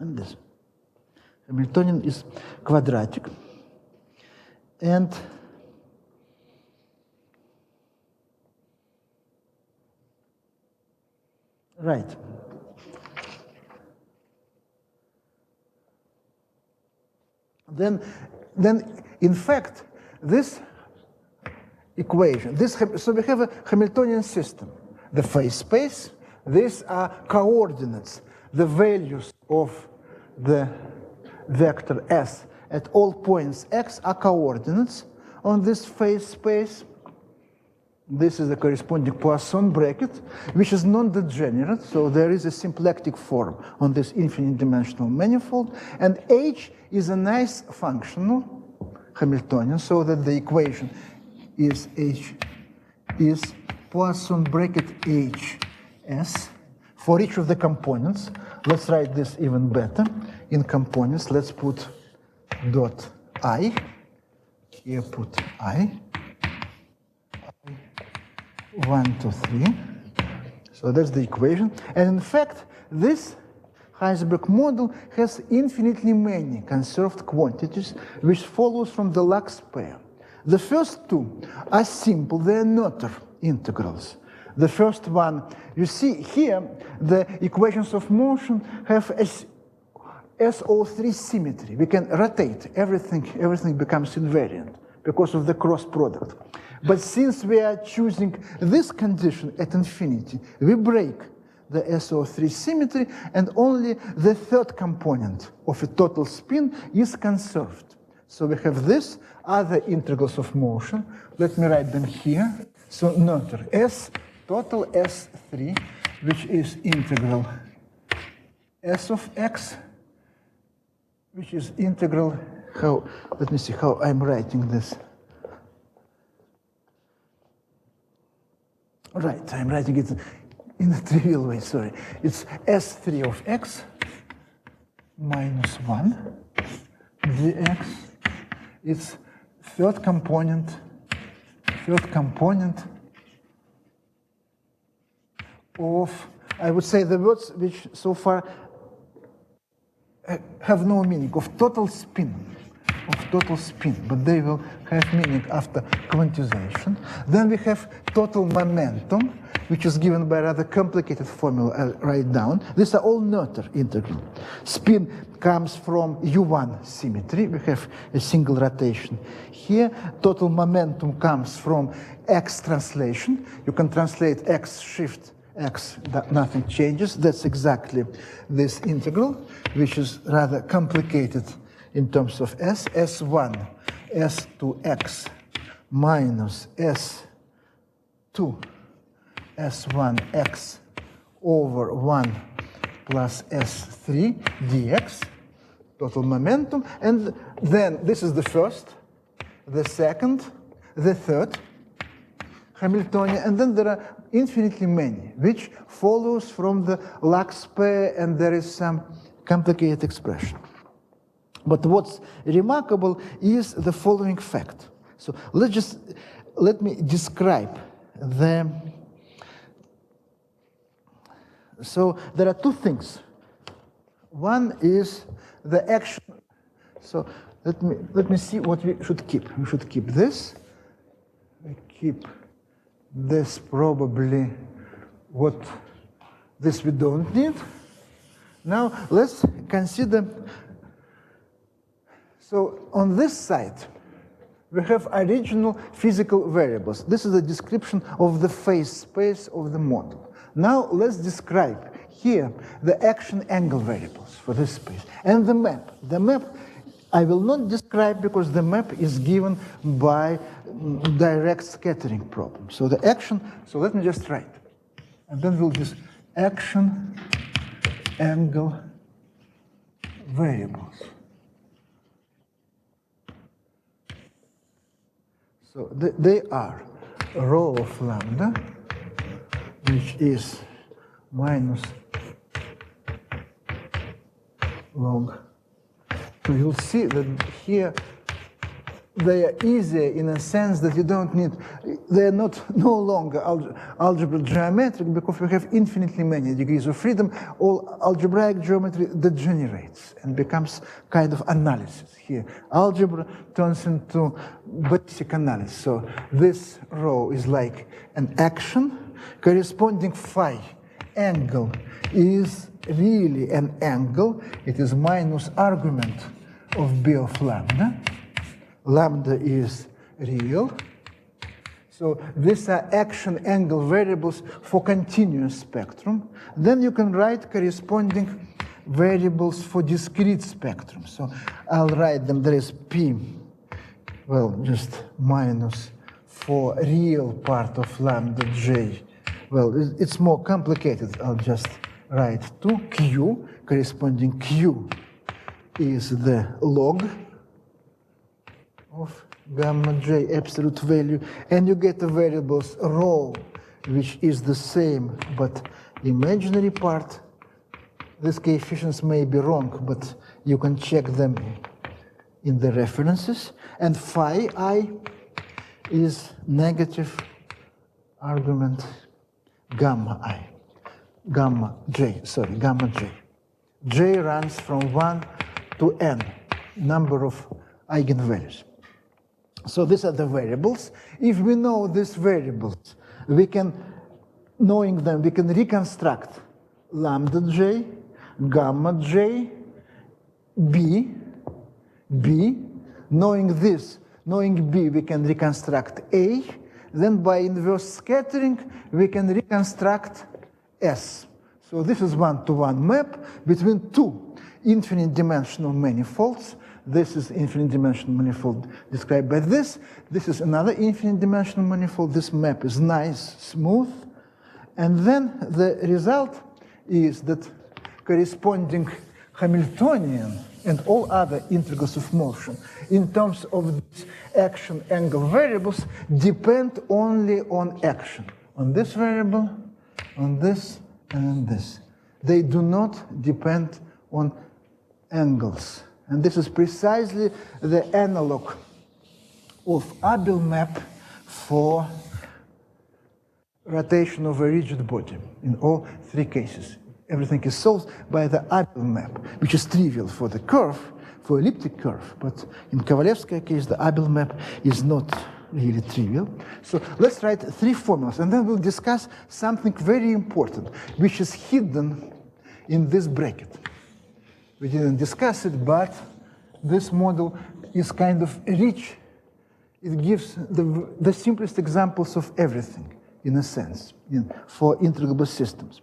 And this. Hamiltonian is quadratic. And right. Then in fact, this equation, so we have a Hamiltonian system. The phase space, these are coordinates, the values of the vector S at all points x are coordinates on this phase space. This is the corresponding Poisson bracket, which is non-degenerate, so there is a symplectic form on this infinite dimensional manifold, and H is a nice functional Hamiltonian, so that the equation is H is Poisson bracket HS for each of the components. Let's write this even better. In components, let's put dot I, here put I, 1, 2, 3. So that's the equation. And in fact, this Heisenberg model has infinitely many conserved quantities, which follows from the Lax pair. The first two are simple, they're Noether integrals. The first one, you see here, the equations of motion have a SO3 symmetry. We can rotate everything becomes invariant because of the cross product. But since we are choosing this condition at infinity, we break the SO3 symmetry, and only the third component of a total spin is conserved. So we have this, other integrals of motion. Let me write them here. So Noether, S, total S3, which is integral S of x, which is integral, let me see how I'm writing this. Right, I'm writing it in a trivial way, sorry. It's S3 of x minus 1 dx. It's third component of, I would say, the words which so far have no meaning, of total spin, but they will have meaning after quantization. Then we have total momentum, which is given by a rather complicated formula I'll write down. These are all Noether integral. Spin comes from U1 symmetry. We have a single rotation here. Total momentum comes from x translation. You can translate x shift x, that nothing changes. That's exactly this integral, which is rather complicated in terms of s. S1, S2x minus S2, S1x over 1 plus S3 dx, total momentum. And then this is the first, the second, the third Hamiltonian, and then there are infinitely many, which follows from the Lax pair, and there is some complicated expression. But what's remarkable is the following fact. So let me describe the. So there are two things. One is the action. So let me see what we should keep. We should keep this. We keep this probably what this we don't need. Now let's consider. So on this side, we have original physical variables. This is a description of the phase space of the model. Now let's describe here the action angle variables for this space and the map. The map I will not describe because the map is given by direct scattering problem. So the action, so let me just write. And then we'll just action angle variables. So they are rho of lambda, which is minus log. So you'll see that here they are easier in a sense that you don't need, they are no longer algebra geometric because we have infinitely many degrees of freedom. All algebraic geometry degenerates and becomes kind of analysis. Here, algebra turns into basic analysis. So this rho is like an action. Corresponding phi angle is really an angle. It is minus argument of b of lambda. Lambda is real. So these are action angle variables for continuous spectrum. Then you can write corresponding variables for discrete spectrum. So I'll write them. There is p, well, just minus for real part of lambda j. Well, it's more complicated. I'll just write 2q. Corresponding q is the log of gamma j absolute value, and you get the variables rho, which is the same but imaginary part. These coefficients may be wrong, but you can check them in the references. And phi I is negative argument gamma I, gamma j. J runs from 1 to n, number of eigenvalues. So these are the variables. If we know these variables, we can, knowing them, we can reconstruct lambda j, gamma j, b. Knowing this, knowing b, we can reconstruct a. Then by inverse scattering, we can reconstruct s. So this is one-to-one map between two infinite dimensional manifolds. This is infinite dimensional manifold described by this. This is another infinite dimensional manifold. This map is nice, smooth. And then the result is that corresponding Hamiltonian and all other integrals of motion in terms of these action angle variables depend only on action. On this variable, on this, and on this. They do not depend on angles. And this is precisely the analog of Abel map for rotation of a rigid body in all three cases. Everything is solved by the Abel map, which is trivial for the curve, for elliptic curve. But in Kovalevskaya case, the Abel map is not really trivial. So let's write three formulas, and then we'll discuss something very important, which is hidden in this bracket. We didn't discuss it, but this model is kind of rich. It gives the simplest examples of everything, in a sense, for integrable systems.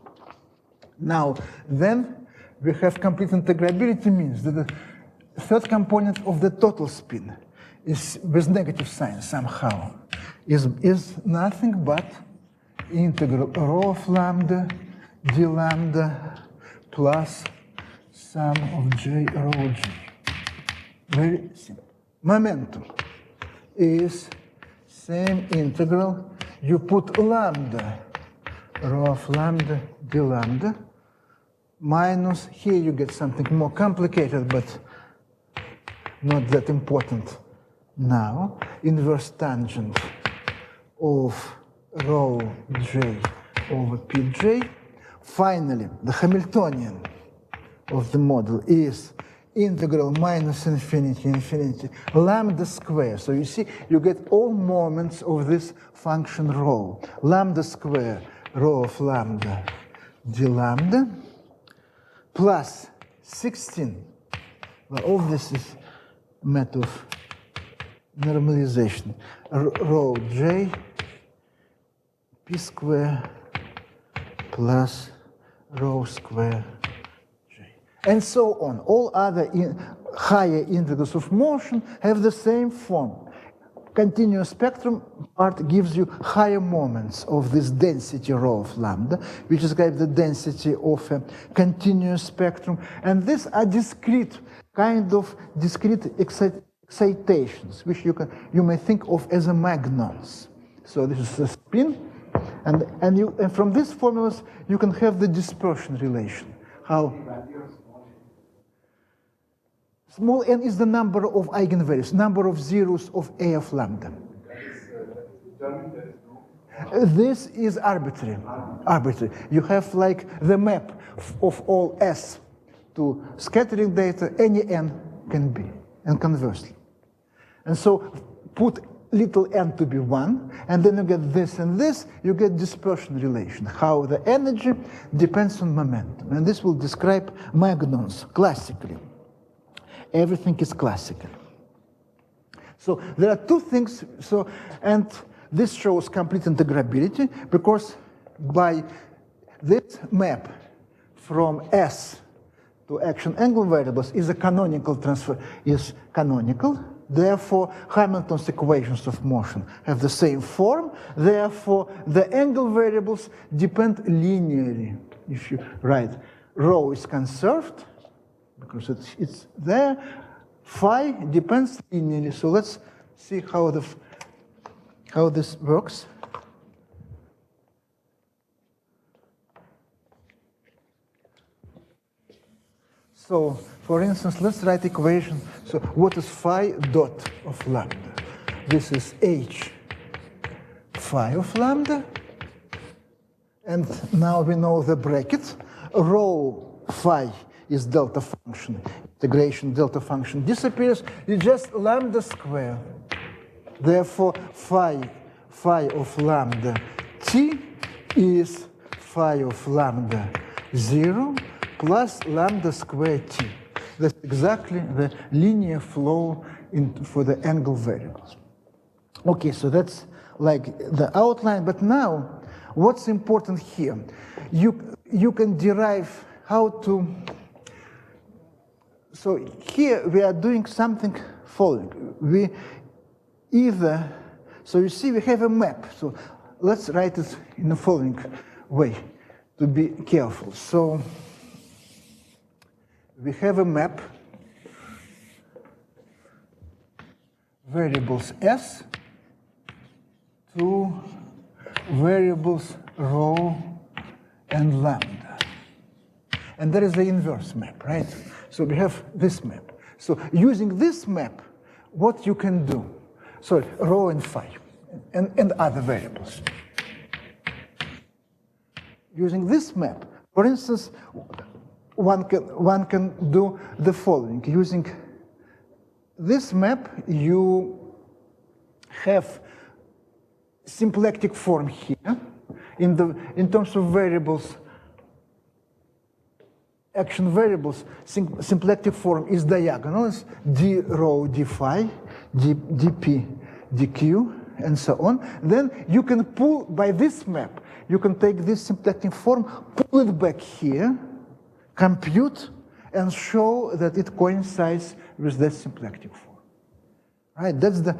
Now, then, we have complete integrability means that the third component of the total spin is with negative sign somehow, is nothing but integral rho of lambda d lambda plus sum of j rho g. Very simple. Momentum is same integral. You put lambda, rho of lambda d lambda, minus, here you get something more complicated, but not that important now, inverse tangent of rho j over pj. Finally, the Hamiltonian of the model is integral minus infinity, infinity, lambda square. So you see, you get all moments of this function rho. Lambda square, rho of lambda, d lambda, plus 16. Well, all this is a matter of normalization. Rho j, p square, plus rho square j. And so on. All other higher integrals of motion have the same form. Continuous spectrum part gives you higher moments of this density rho of lambda, which describes the density of a continuous spectrum. And these are discrete, kind of discrete excitations, which you may think of as a magnons. So this is a spin. And from these formulas, you can have the dispersion relation. How? Small n is the number of eigenvalues, number of zeros of A of lambda. This is arbitrary. Arbitrary. You have like the map of all S to scattering data, any n can be, and conversely. And so put little n to be 1, and then you get this and this, you get dispersion relation, how the energy depends on momentum. And this will describe magnons classically. Everything is classical. So there are two things, and this shows complete integrability, because by this map from S to action angle variables is a canonical transfer, is canonical. Therefore, Hamilton's equations of motion have the same form. Therefore, the angle variables depend linearly. If you write rho is conserved, because it's there, phi depends linearly. So let's see how this works. So, for instance, let's write equation. So what is phi dot of lambda? This is h phi of lambda. And now we know the bracket. Rho phi is delta function. Integration delta function disappears. It's just lambda square. Therefore, phi of lambda t is phi of lambda 0 plus lambda square t. That's exactly the linear flow for the angle variables. Okay, so that's like the outline. But now, what's important here? You can derive how to. So here we are doing something following. We either, so you see we have a map. So let's write it in the following way to be careful. So we have a map, variables S to variables rho and lambda. And there is the inverse map, right? So we have this map. So using this map, what you can do, so rho and phi, and other variables. Using this map, for instance, one can do the following. Using this map, you have symplectic form here. In terms of variables, action variables, symplectic form is diagonal. It's d rho d phi, dp dq, and so on. Then you can pull, by this map, you can take this symplectic form, pull it back here, compute, and show that it coincides with that symplectic form. Right? That's the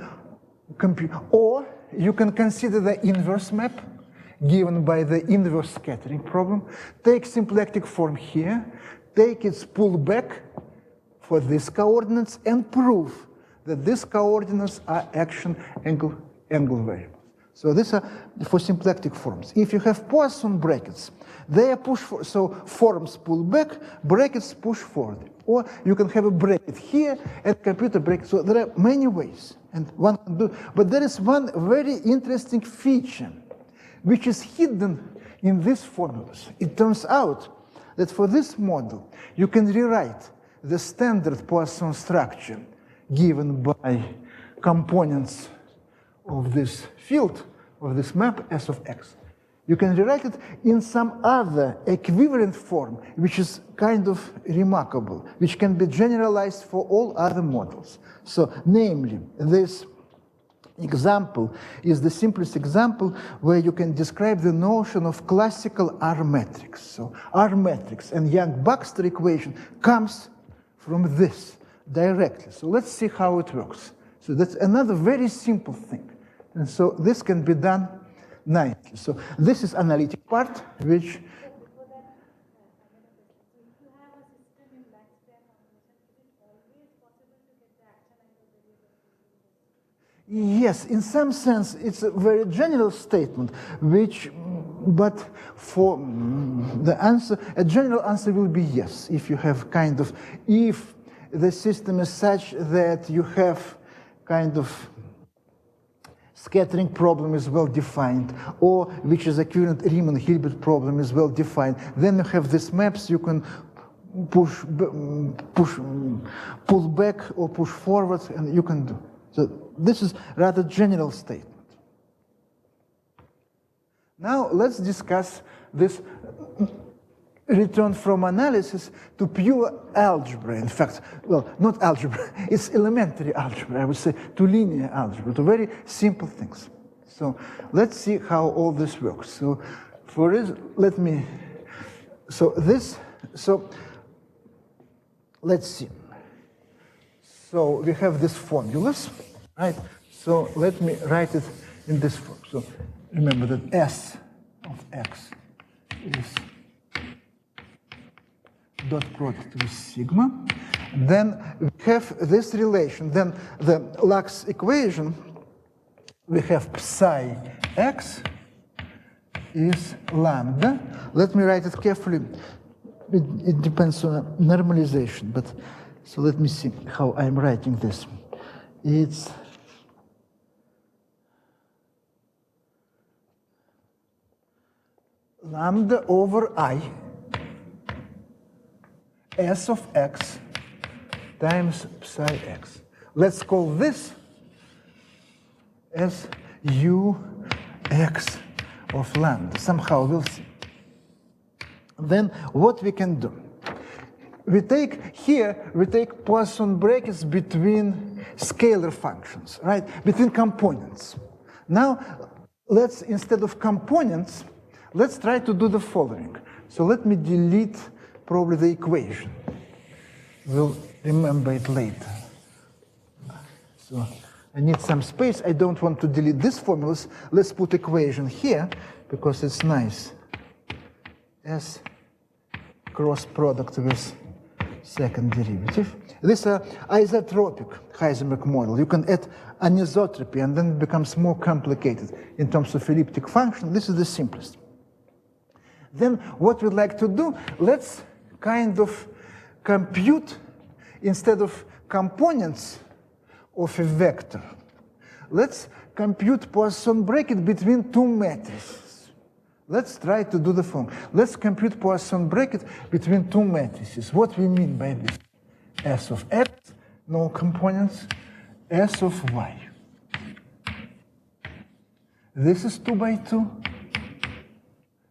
compute. Or you can consider the inverse map given by the inverse scattering problem. Take symplectic form here, take its pull back for these coordinates, and prove that these coordinates are action angle variables. So these are for symplectic forms. If you have Poisson brackets, they are push forward. So forms pull back, brackets push forward. Or you can have a bracket here and compute a bracket. So there are many ways, and one can do. But there is one very interesting feature which is hidden in these formulas. It turns out that for this model, you can rewrite the standard Poisson structure given by components of this field, of this map S of x, you can rewrite it in some other equivalent form, which is kind of remarkable, which can be generalized for all other models. So, namely, this example is the simplest example where you can describe the notion of classical R matrix. So, R matrix and Yang-Baxter equation comes from this directly. So, let's see how it works. So, that's another very simple thing. And so, this can be done nicely. So this is analytic part, which yes, in some sense, it's a very general statement, which, but for the answer, a general answer will be yes, if you have kind of, if the system is such that you have kind of scattering problem is well defined, or which is equivalent Riemann-Hilbert problem is well defined. Then you have these maps you can pull back or push forward, and you can do. So this is rather general statement. Now let's discuss this return from analysis to pure algebra. In fact, well, not algebra, it's elementary algebra, I would say, to linear algebra, to very simple things. So let's see how all this works. So for this, let's see. So we have these formulas, right? So let me write it in this form. So remember that S of x is dot product with sigma. Then we have this relation. Then the Lax equation, we have psi x is lambda. Let me write it carefully. It depends on normalization, but so let me see how I'm writing this. It's lambda over I S of x times psi x. Let's call this as u x of lambda. Somehow we'll see. Then what we can do? We take Poisson brackets between scalar functions, right? Between components. Now, let's, instead of components, let's try to do the following. So let me delete probably the equation. We'll remember it later. So I need some space. I don't want to delete these formulas. Let's put equation here because it's nice. S cross product with second derivative. This is an isotropic Heisenberg model. You can add anisotropy and then it becomes more complicated in terms of elliptic function. This is the simplest. Then what we'd like to do, let's kind of compute, instead of components of a vector, let's compute Poisson bracket between two matrices. Let's try to do the following. Let's compute Poisson bracket between two matrices. What we mean by this? S of x, no components, S of y. This is 2 by 2.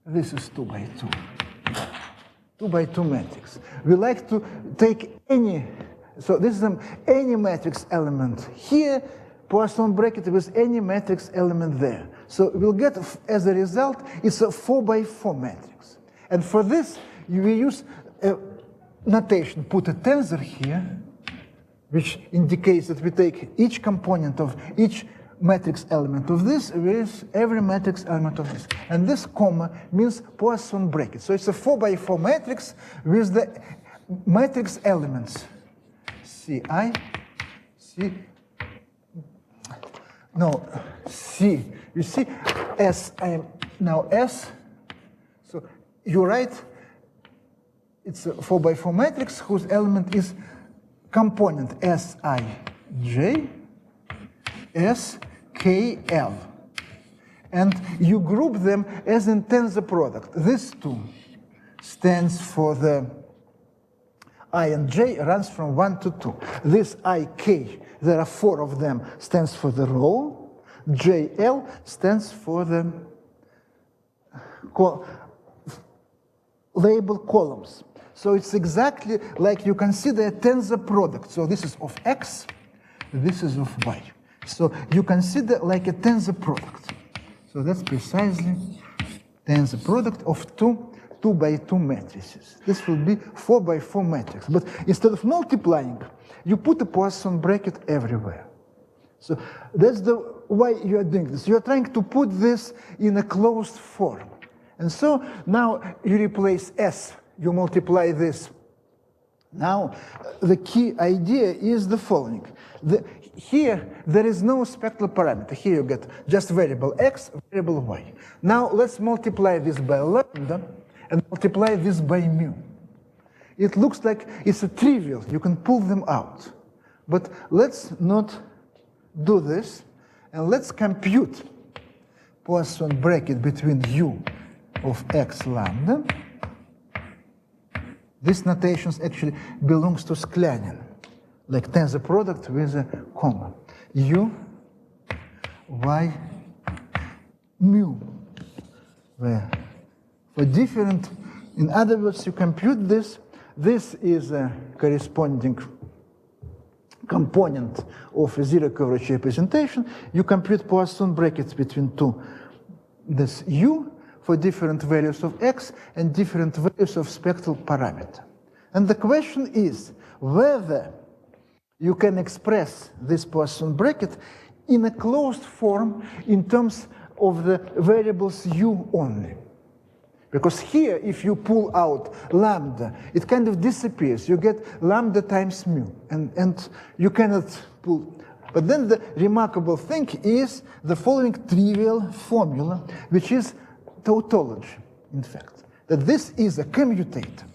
This is 2 by 2. 2 by 2 matrix. We like to take any, so this is any matrix element here, Poisson bracket with any matrix element there. So we'll get, as a result, it's a 4 by 4 matrix. And for this, we use a notation, put a tensor here, which indicates that we take each component of each matrix element of this with every matrix element of this. And this comma means Poisson bracket. So it's a 4 by 4 matrix with the matrix elements. C. You see, S, I am now S. So you write, it's a 4 by 4 matrix whose element is component Sij, SKL. And you group them as in tensor product. This two stands for the I and j runs from 1 to 2. This ik, there are 4 of them, stands for the row. JL stands for the label columns. So it's exactly like you consider a tensor product. So this is of x, this is of y. So you consider like a tensor product. So that's precisely tensor product of 2 by 2 matrices. This will be 4 by 4 matrix. But instead of multiplying, you put a Poisson bracket everywhere. So that's the why you are doing this. You are trying to put this in a closed form. And so now you replace S, you multiply this. Now the key idea is the following. Here there is no spectral parameter. Here you get just variable x, variable y. Now let's multiply this by lambda and multiply this by mu. It looks like it's a trivial, you can pull them out. But let's not do this, and let's compute Poisson bracket between u of x lambda. This notation actually belongs to Sklenin, like tensor product with a comma. U, y, mu. Where for different, in other words, you compute this. This is a corresponding component of a zero coverage representation. You compute Poisson brackets between this u for different values of x and different values of spectral parameter. And the question is whether you can express this Poisson bracket in a closed form in terms of the variables u only. Because here, if you pull out lambda, it kind of disappears. You get lambda times mu, and you cannot pull. But then the remarkable thing is the following trivial formula, which is tautology, in fact, that this is a commutator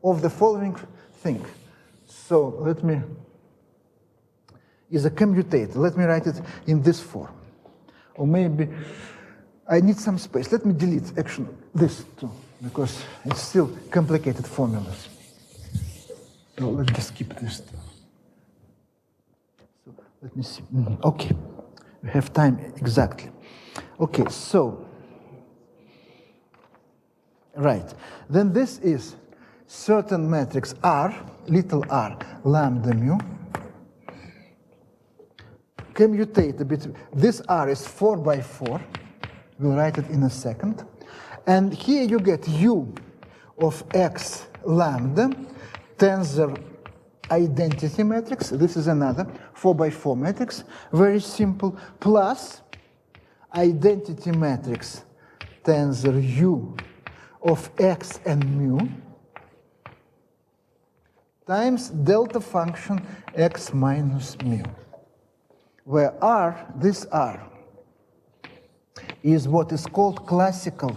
of the following thing. So let me, is a commutator. Let me write it in this form. Or maybe I need some space. Let me delete actually this too, because it's still complicated formulas. So let's just keep this. So let me see. Okay, we have time exactly. Okay, so right. Then this is certain matrix R, little r, lambda mu. Commutator between this R is 4 by 4. We'll write it in a second. And here you get u of x lambda, tensor identity matrix. This is another 4 by 4 matrix, very simple, plus identity matrix tensor u of x and mu times delta function x minus mu, where R, this R, is what is called classical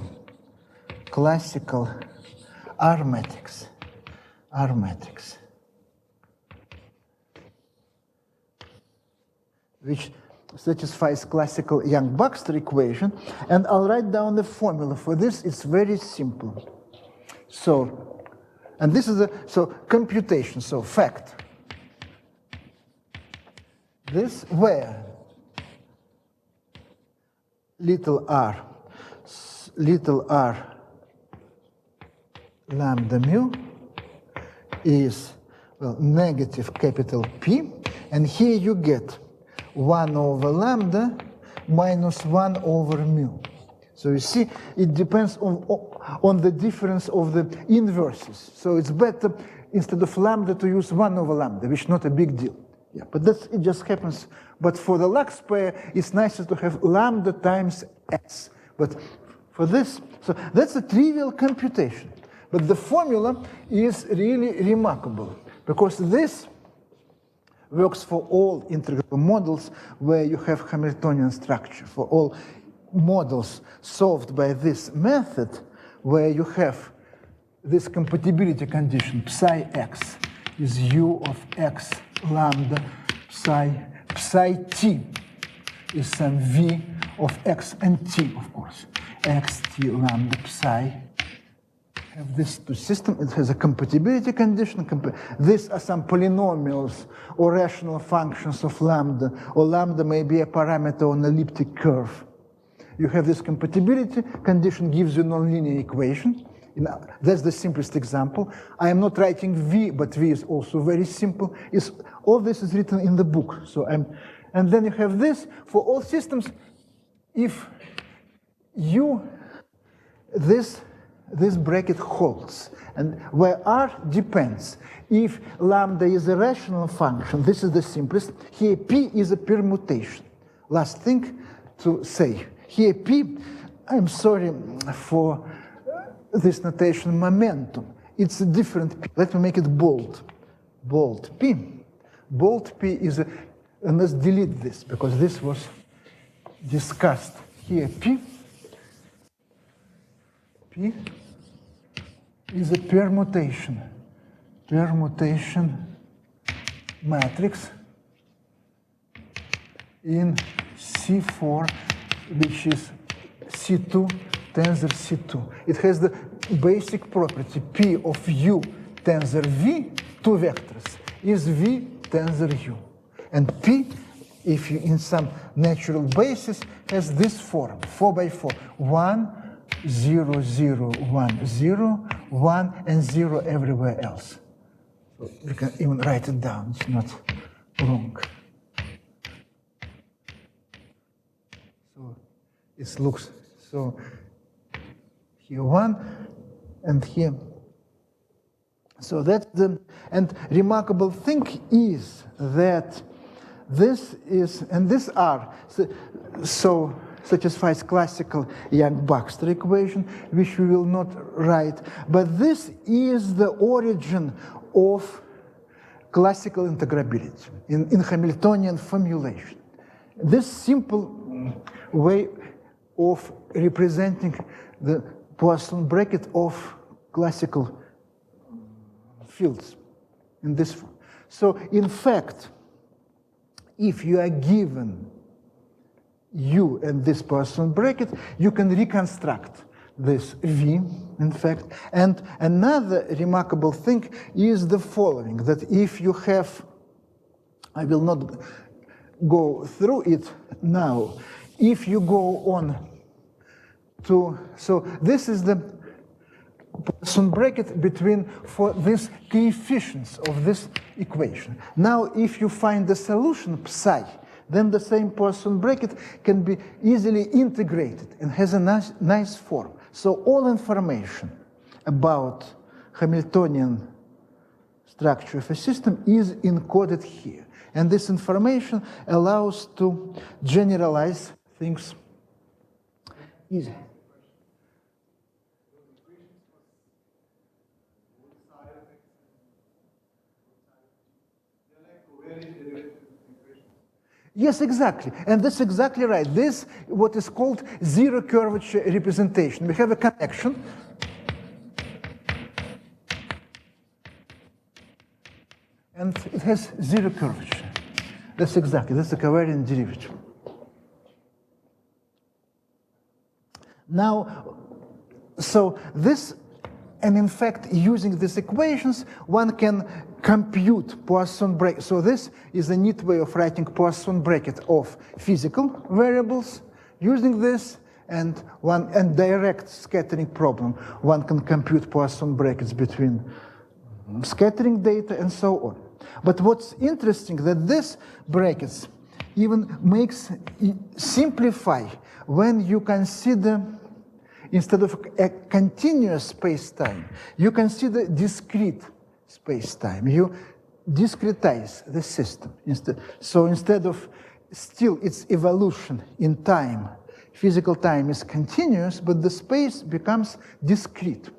R matrix, which satisfies classical Yang-Baxter equation. And I'll write down the formula for this. It's very simple. So, and this is so computation, so fact. This where little r lambda mu is, well, negative capital P, and here you get 1 over lambda minus 1 over mu. So you see, it depends on the difference of the inverses. So it's better, instead of lambda, to use 1 over lambda, which is not a big deal. Yeah, but that's, it just happens. But for the Lux pair, it's nicer to have lambda times s. But for this, so that's a trivial computation. But the formula is really remarkable, because this works for all integrable models where you have Hamiltonian structure, for all models solved by this method, where you have this compatibility condition, psi x is u of x lambda psi t is some v of x and t, of course, x t lambda psi have this two systems. It has a compatibility condition. These are some polynomials or rational functions of lambda, or lambda may be a parameter on an elliptic curve. You have this compatibility condition, gives you nonlinear equation. That's the simplest example. I am not writing V, but V is also very simple. All this is written in the book. And then you have this for all systems. If this bracket holds, and where R depends. If lambda is a rational function, this is the simplest. Here P is a permutation. Last thing to say. Here P, I'm sorry for this notation, momentum. It's a different P. Let me make it bold. Bold P. Bold P is a, and let's delete this because this was discussed. Here P is a permutation matrix in C4, which is C2 tensor C2. It has the basic property P of U tensor V, two vectors, is V tensor U. And P, if you in some natural basis, has this form, 4 by 4, 1, 0, 0, 1, 0, 1, and 0 everywhere else. So you can even write it down, it's not wrong. So it looks, so here 1, and here. So that's the, and remarkable thing is that this is, and this R, so satisfies classical Yang-Baxter equation, which we will not write. But this is the origin of classical integrability in Hamiltonian formulation. This simple way of representing the Poisson bracket of classical fields in this form. So in fact, if you are given U and this Poisson bracket, you can reconstruct this V, in fact. And another remarkable thing is the following, that if you have, I will not go through it now, if you go on to, so this is the Poisson bracket between, for these coefficients of this equation. Now, if you find the solution psi, then the same Poisson bracket can be easily integrated and has a nice form. So all information about Hamiltonian structure of a system is encoded here. And this information allows to generalize things easily. Yes, exactly. And that's exactly right. This what is called zero curvature representation. We have a connection. And it has zero curvature. That's exactly, that's the covariant derivative. Now, so this, and in fact, using these equations, one can compute Poisson bracket. So this is a neat way of writing Poisson bracket of physical variables. Using this and direct scattering problem, one can compute Poisson brackets between scattering data and so on. But what's interesting that this brackets even makes simplify when you consider, instead of a continuous space-time, you consider discrete space-time. You discretize the system. So instead of still its evolution in time, physical time is continuous, but the space becomes discrete.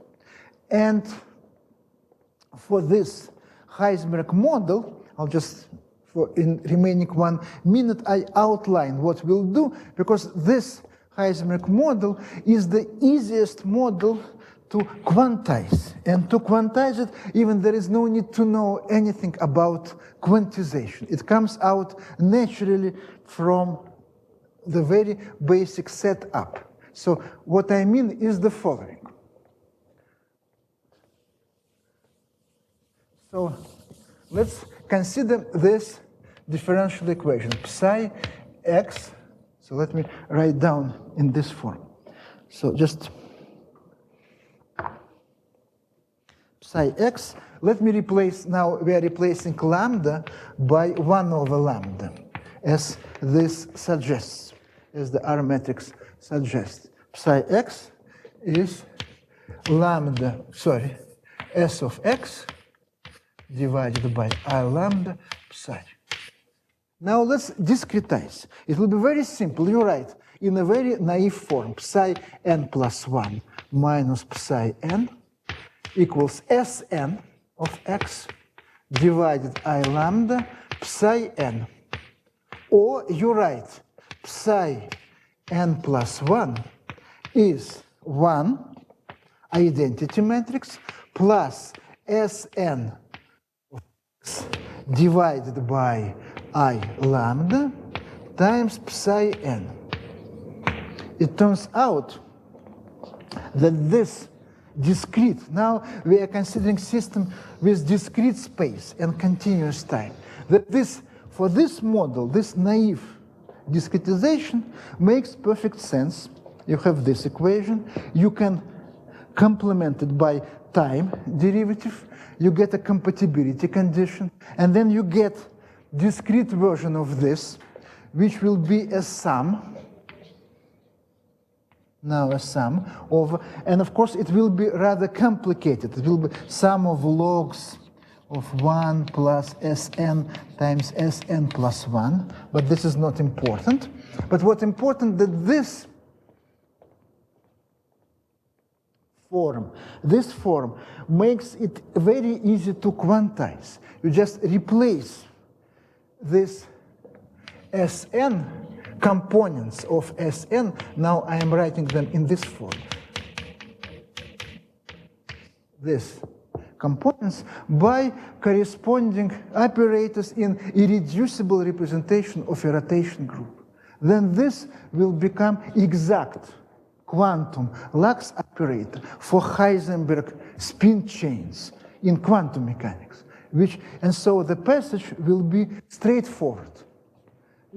And for this Heisenberg model, I'll just, in remaining 1 minute, I outline what we'll do, because this Heisenberg model is the easiest model to quantize. And to quantize it, even there is no need to know anything about quantization. It comes out naturally from the very basic setup. So what I mean is the following. So let's consider this differential equation, psi x. So let me write down in this form. So just psi x. Let me replace, now we are replacing lambda by 1 over lambda, as this suggests, as the R matrix suggests. Psi x is lambda, sorry, S of x divided by I lambda psi. Now let's discretize. It will be very simple. You write in a very naive form, psi n plus 1 minus psi n equals Sn of x divided I lambda psi n. Or you write psi n plus 1 is 1 identity matrix plus Sn of x divided by I lambda times psi n. It turns out that this discrete, now we are considering system with discrete space and continuous time, that this, for this model, this naive discretization makes perfect sense. You have this equation, you can complement it by time derivative, you get a compatibility condition, and then you get discrete version of this, which will be a sum, now a sum of, and of course it will be rather complicated. It will be sum of logs of 1 plus Sn times Sn plus 1, but this is not important. But what's important that this form makes it very easy to quantize. You just replace this Sn components of Sn, now I am writing them in this form. This components by corresponding operators in irreducible representation of a rotation group. Then this will become exact quantum Lax operator for Heisenberg spin chains in quantum mechanics, and so the passage will be straightforward.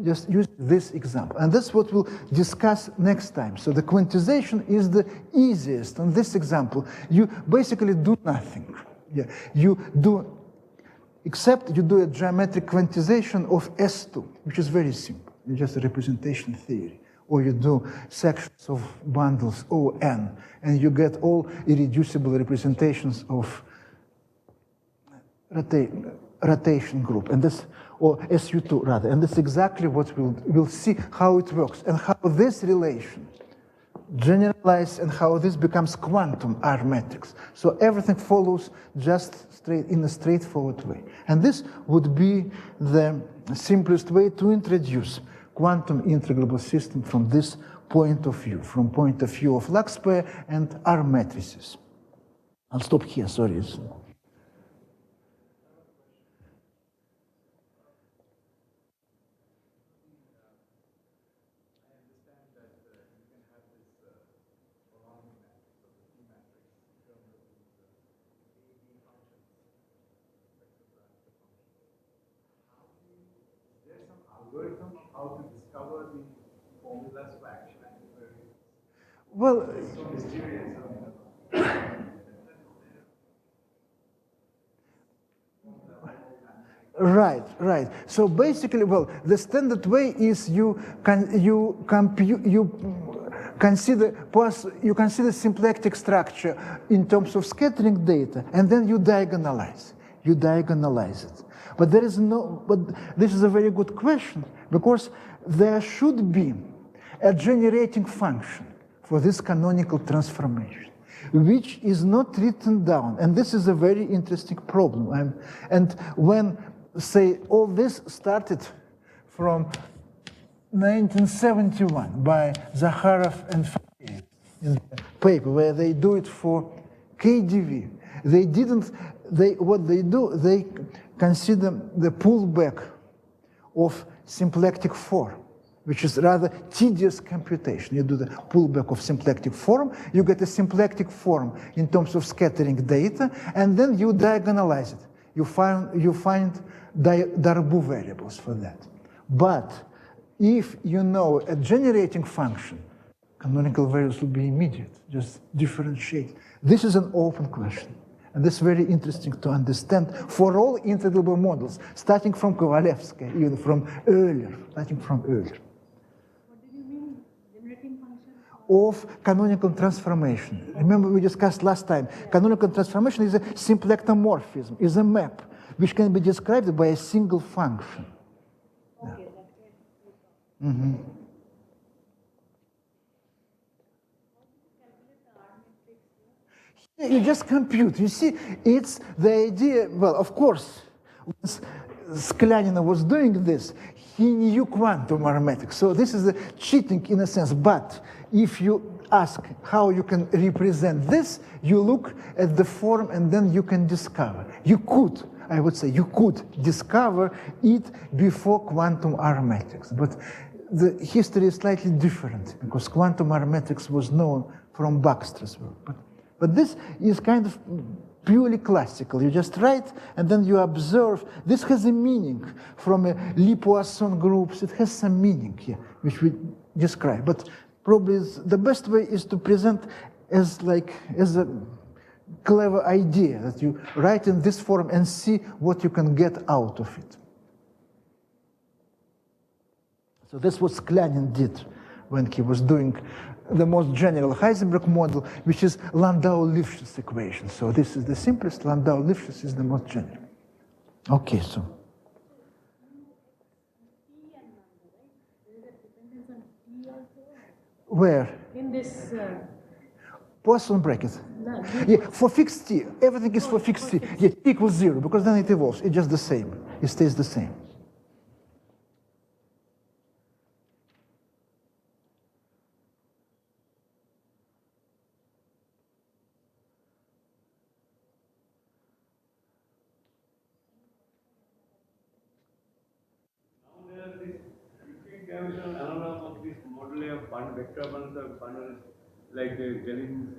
Just use this example. And that's what we'll discuss next time. So the quantization is the easiest. On this example, you basically do nothing. Yeah. You do, except you do a geometric quantization of S2, which is very simple. It's just a representation theory. Or you do sections of bundles ON, and you get all irreducible representations of rotation group, and this, or SU2 rather, and that's exactly what we'll see how it works and how this relation generalizes and how this becomes quantum R matrix. So everything follows just straight in a straightforward way, and this would be the simplest way to introduce quantum integrable system from this point of view, from point of view of Lax pair and R matrices. I'll stop here. Sorry. How to discover the formulas for action and invariance? Well, it's so mysterious. Right. So basically, well, the standard way is you consider symplectic structure in terms of scattering data, and then you diagonalize. It. But there is no. But this is a very good question, because there should be a generating function for this canonical transformation, which is not written down, and this is a very interesting problem. And when, say, all this started from 1971 by Zakharov and Fayev in the paper, where they do it for KdV. What they do, they consider the pullback of symplectic form, which is rather tedious computation. You do the pullback of symplectic form, you get a symplectic form in terms of scattering data, and then you diagonalize it. you find Darboux variables for that. But if you know a generating function, canonical values will be immediate, just differentiate. This is an open question. And this is very interesting to understand for all integrable models, starting from Kovalevskaya, even from Euler, starting from Euler. What did you mean, generating function? Of canonical transformation. Remember we discussed last time, canonical transformation is a symplectomorphism, is a map, which can be described by a single function. Okay, Yeah. that's it. Mm-hmm. You just compute. You see, it's the idea, well, of course, once Sklyanin was doing this, he knew quantum arithmetic. So this is a cheating in a sense. But if you ask how you can represent this, you look at the form and then you can discover. You could, I would say, you could discover it before quantum arithmetics. But the history is slightly different because quantum arithmetics was known from Baxter's work. But this is kind of purely classical. You just write and then you observe. This has a meaning from Lie-Poisson groups. It has some meaning here, which we describe. But probably the best way is to present as a clever idea that you write in this form and see what you can get out of it. So that's what Sklyanin did when he was doing the most general Heisenberg model, which is Landau-Lifshitz equation. So this is the simplest. Landau-Lifshitz is the most general. Okay, so. Where? In this Poisson bracket. no, Yeah, for fixed t, everything is for fixed t. Yeah, t equals 0, because then it evolves. It's just the same. It stays the same. Analog of this model of band vector bands or bundles like Jennings,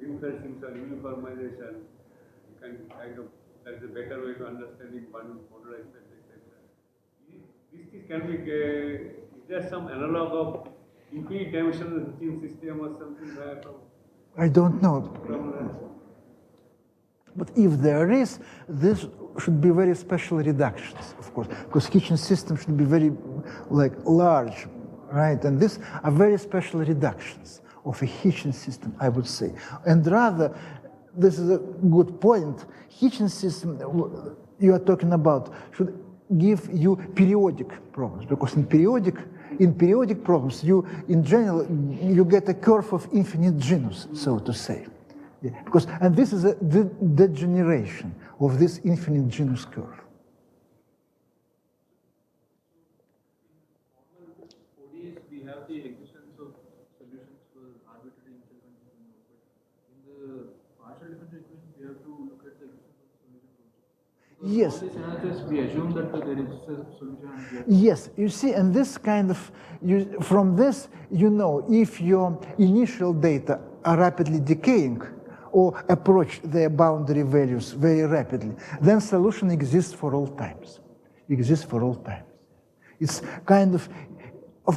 Ring-Fersings or uniformization. You can kind of, that's a better way to understanding band modulation, etc. This can be, is there some analog of infinite dimensional routine system or something there from? I don't know. But if there is, this should be very special reductions, of course, because Hitchin system should be very large, right? And these are very special reductions of a Hitchin system, I would say. And rather, this is a good point, Hitchin system you are talking about should give you periodic problems, because in periodic problems, in general, you get a curve of infinite genus, so to say. Yeah, and this is the degeneration of this infinite genus curve. ODS, we have the existence of solutions for arbitrary initial conditions, but in the partial differential equation, we have to look at the existence of solutions also. Because yes. all these scenarios, we assume that there is a solution. Yes, you see, and this kind of, from this, you know, if your initial data are rapidly decaying, or approach their boundary values very rapidly, then solution exists for all times. Exists for all times. It's kind of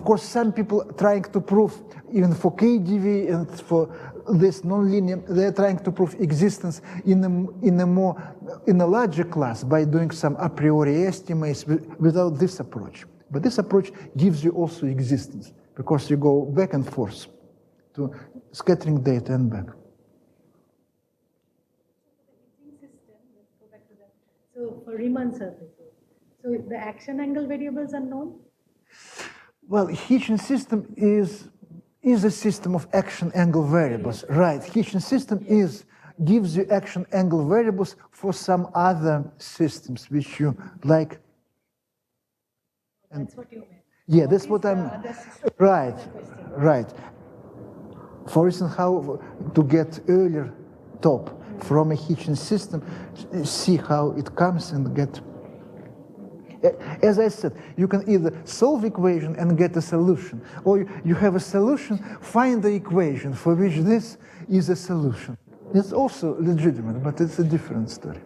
course, some people trying to prove, even for KdV and for this nonlinear, they're trying to prove existence in a larger class by doing some a priori estimates without this approach. But this approach gives you also existence, because you go back and forth to scattering data and back. So for Riemann surfaces, so the action angle variables are known? Well, Hitchin system is a system of action angle variables, right? Hitchin system gives you action angle variables for some other systems which you like. And that's what you meant. yeah, that's what I'm. Right. For instance, how to get Euler top from a Hitchin system, see how it comes and get. As I said, you can either solve equation and get a solution, or you have a solution, find the equation for which this is a solution. It's also legitimate, but it's a different story.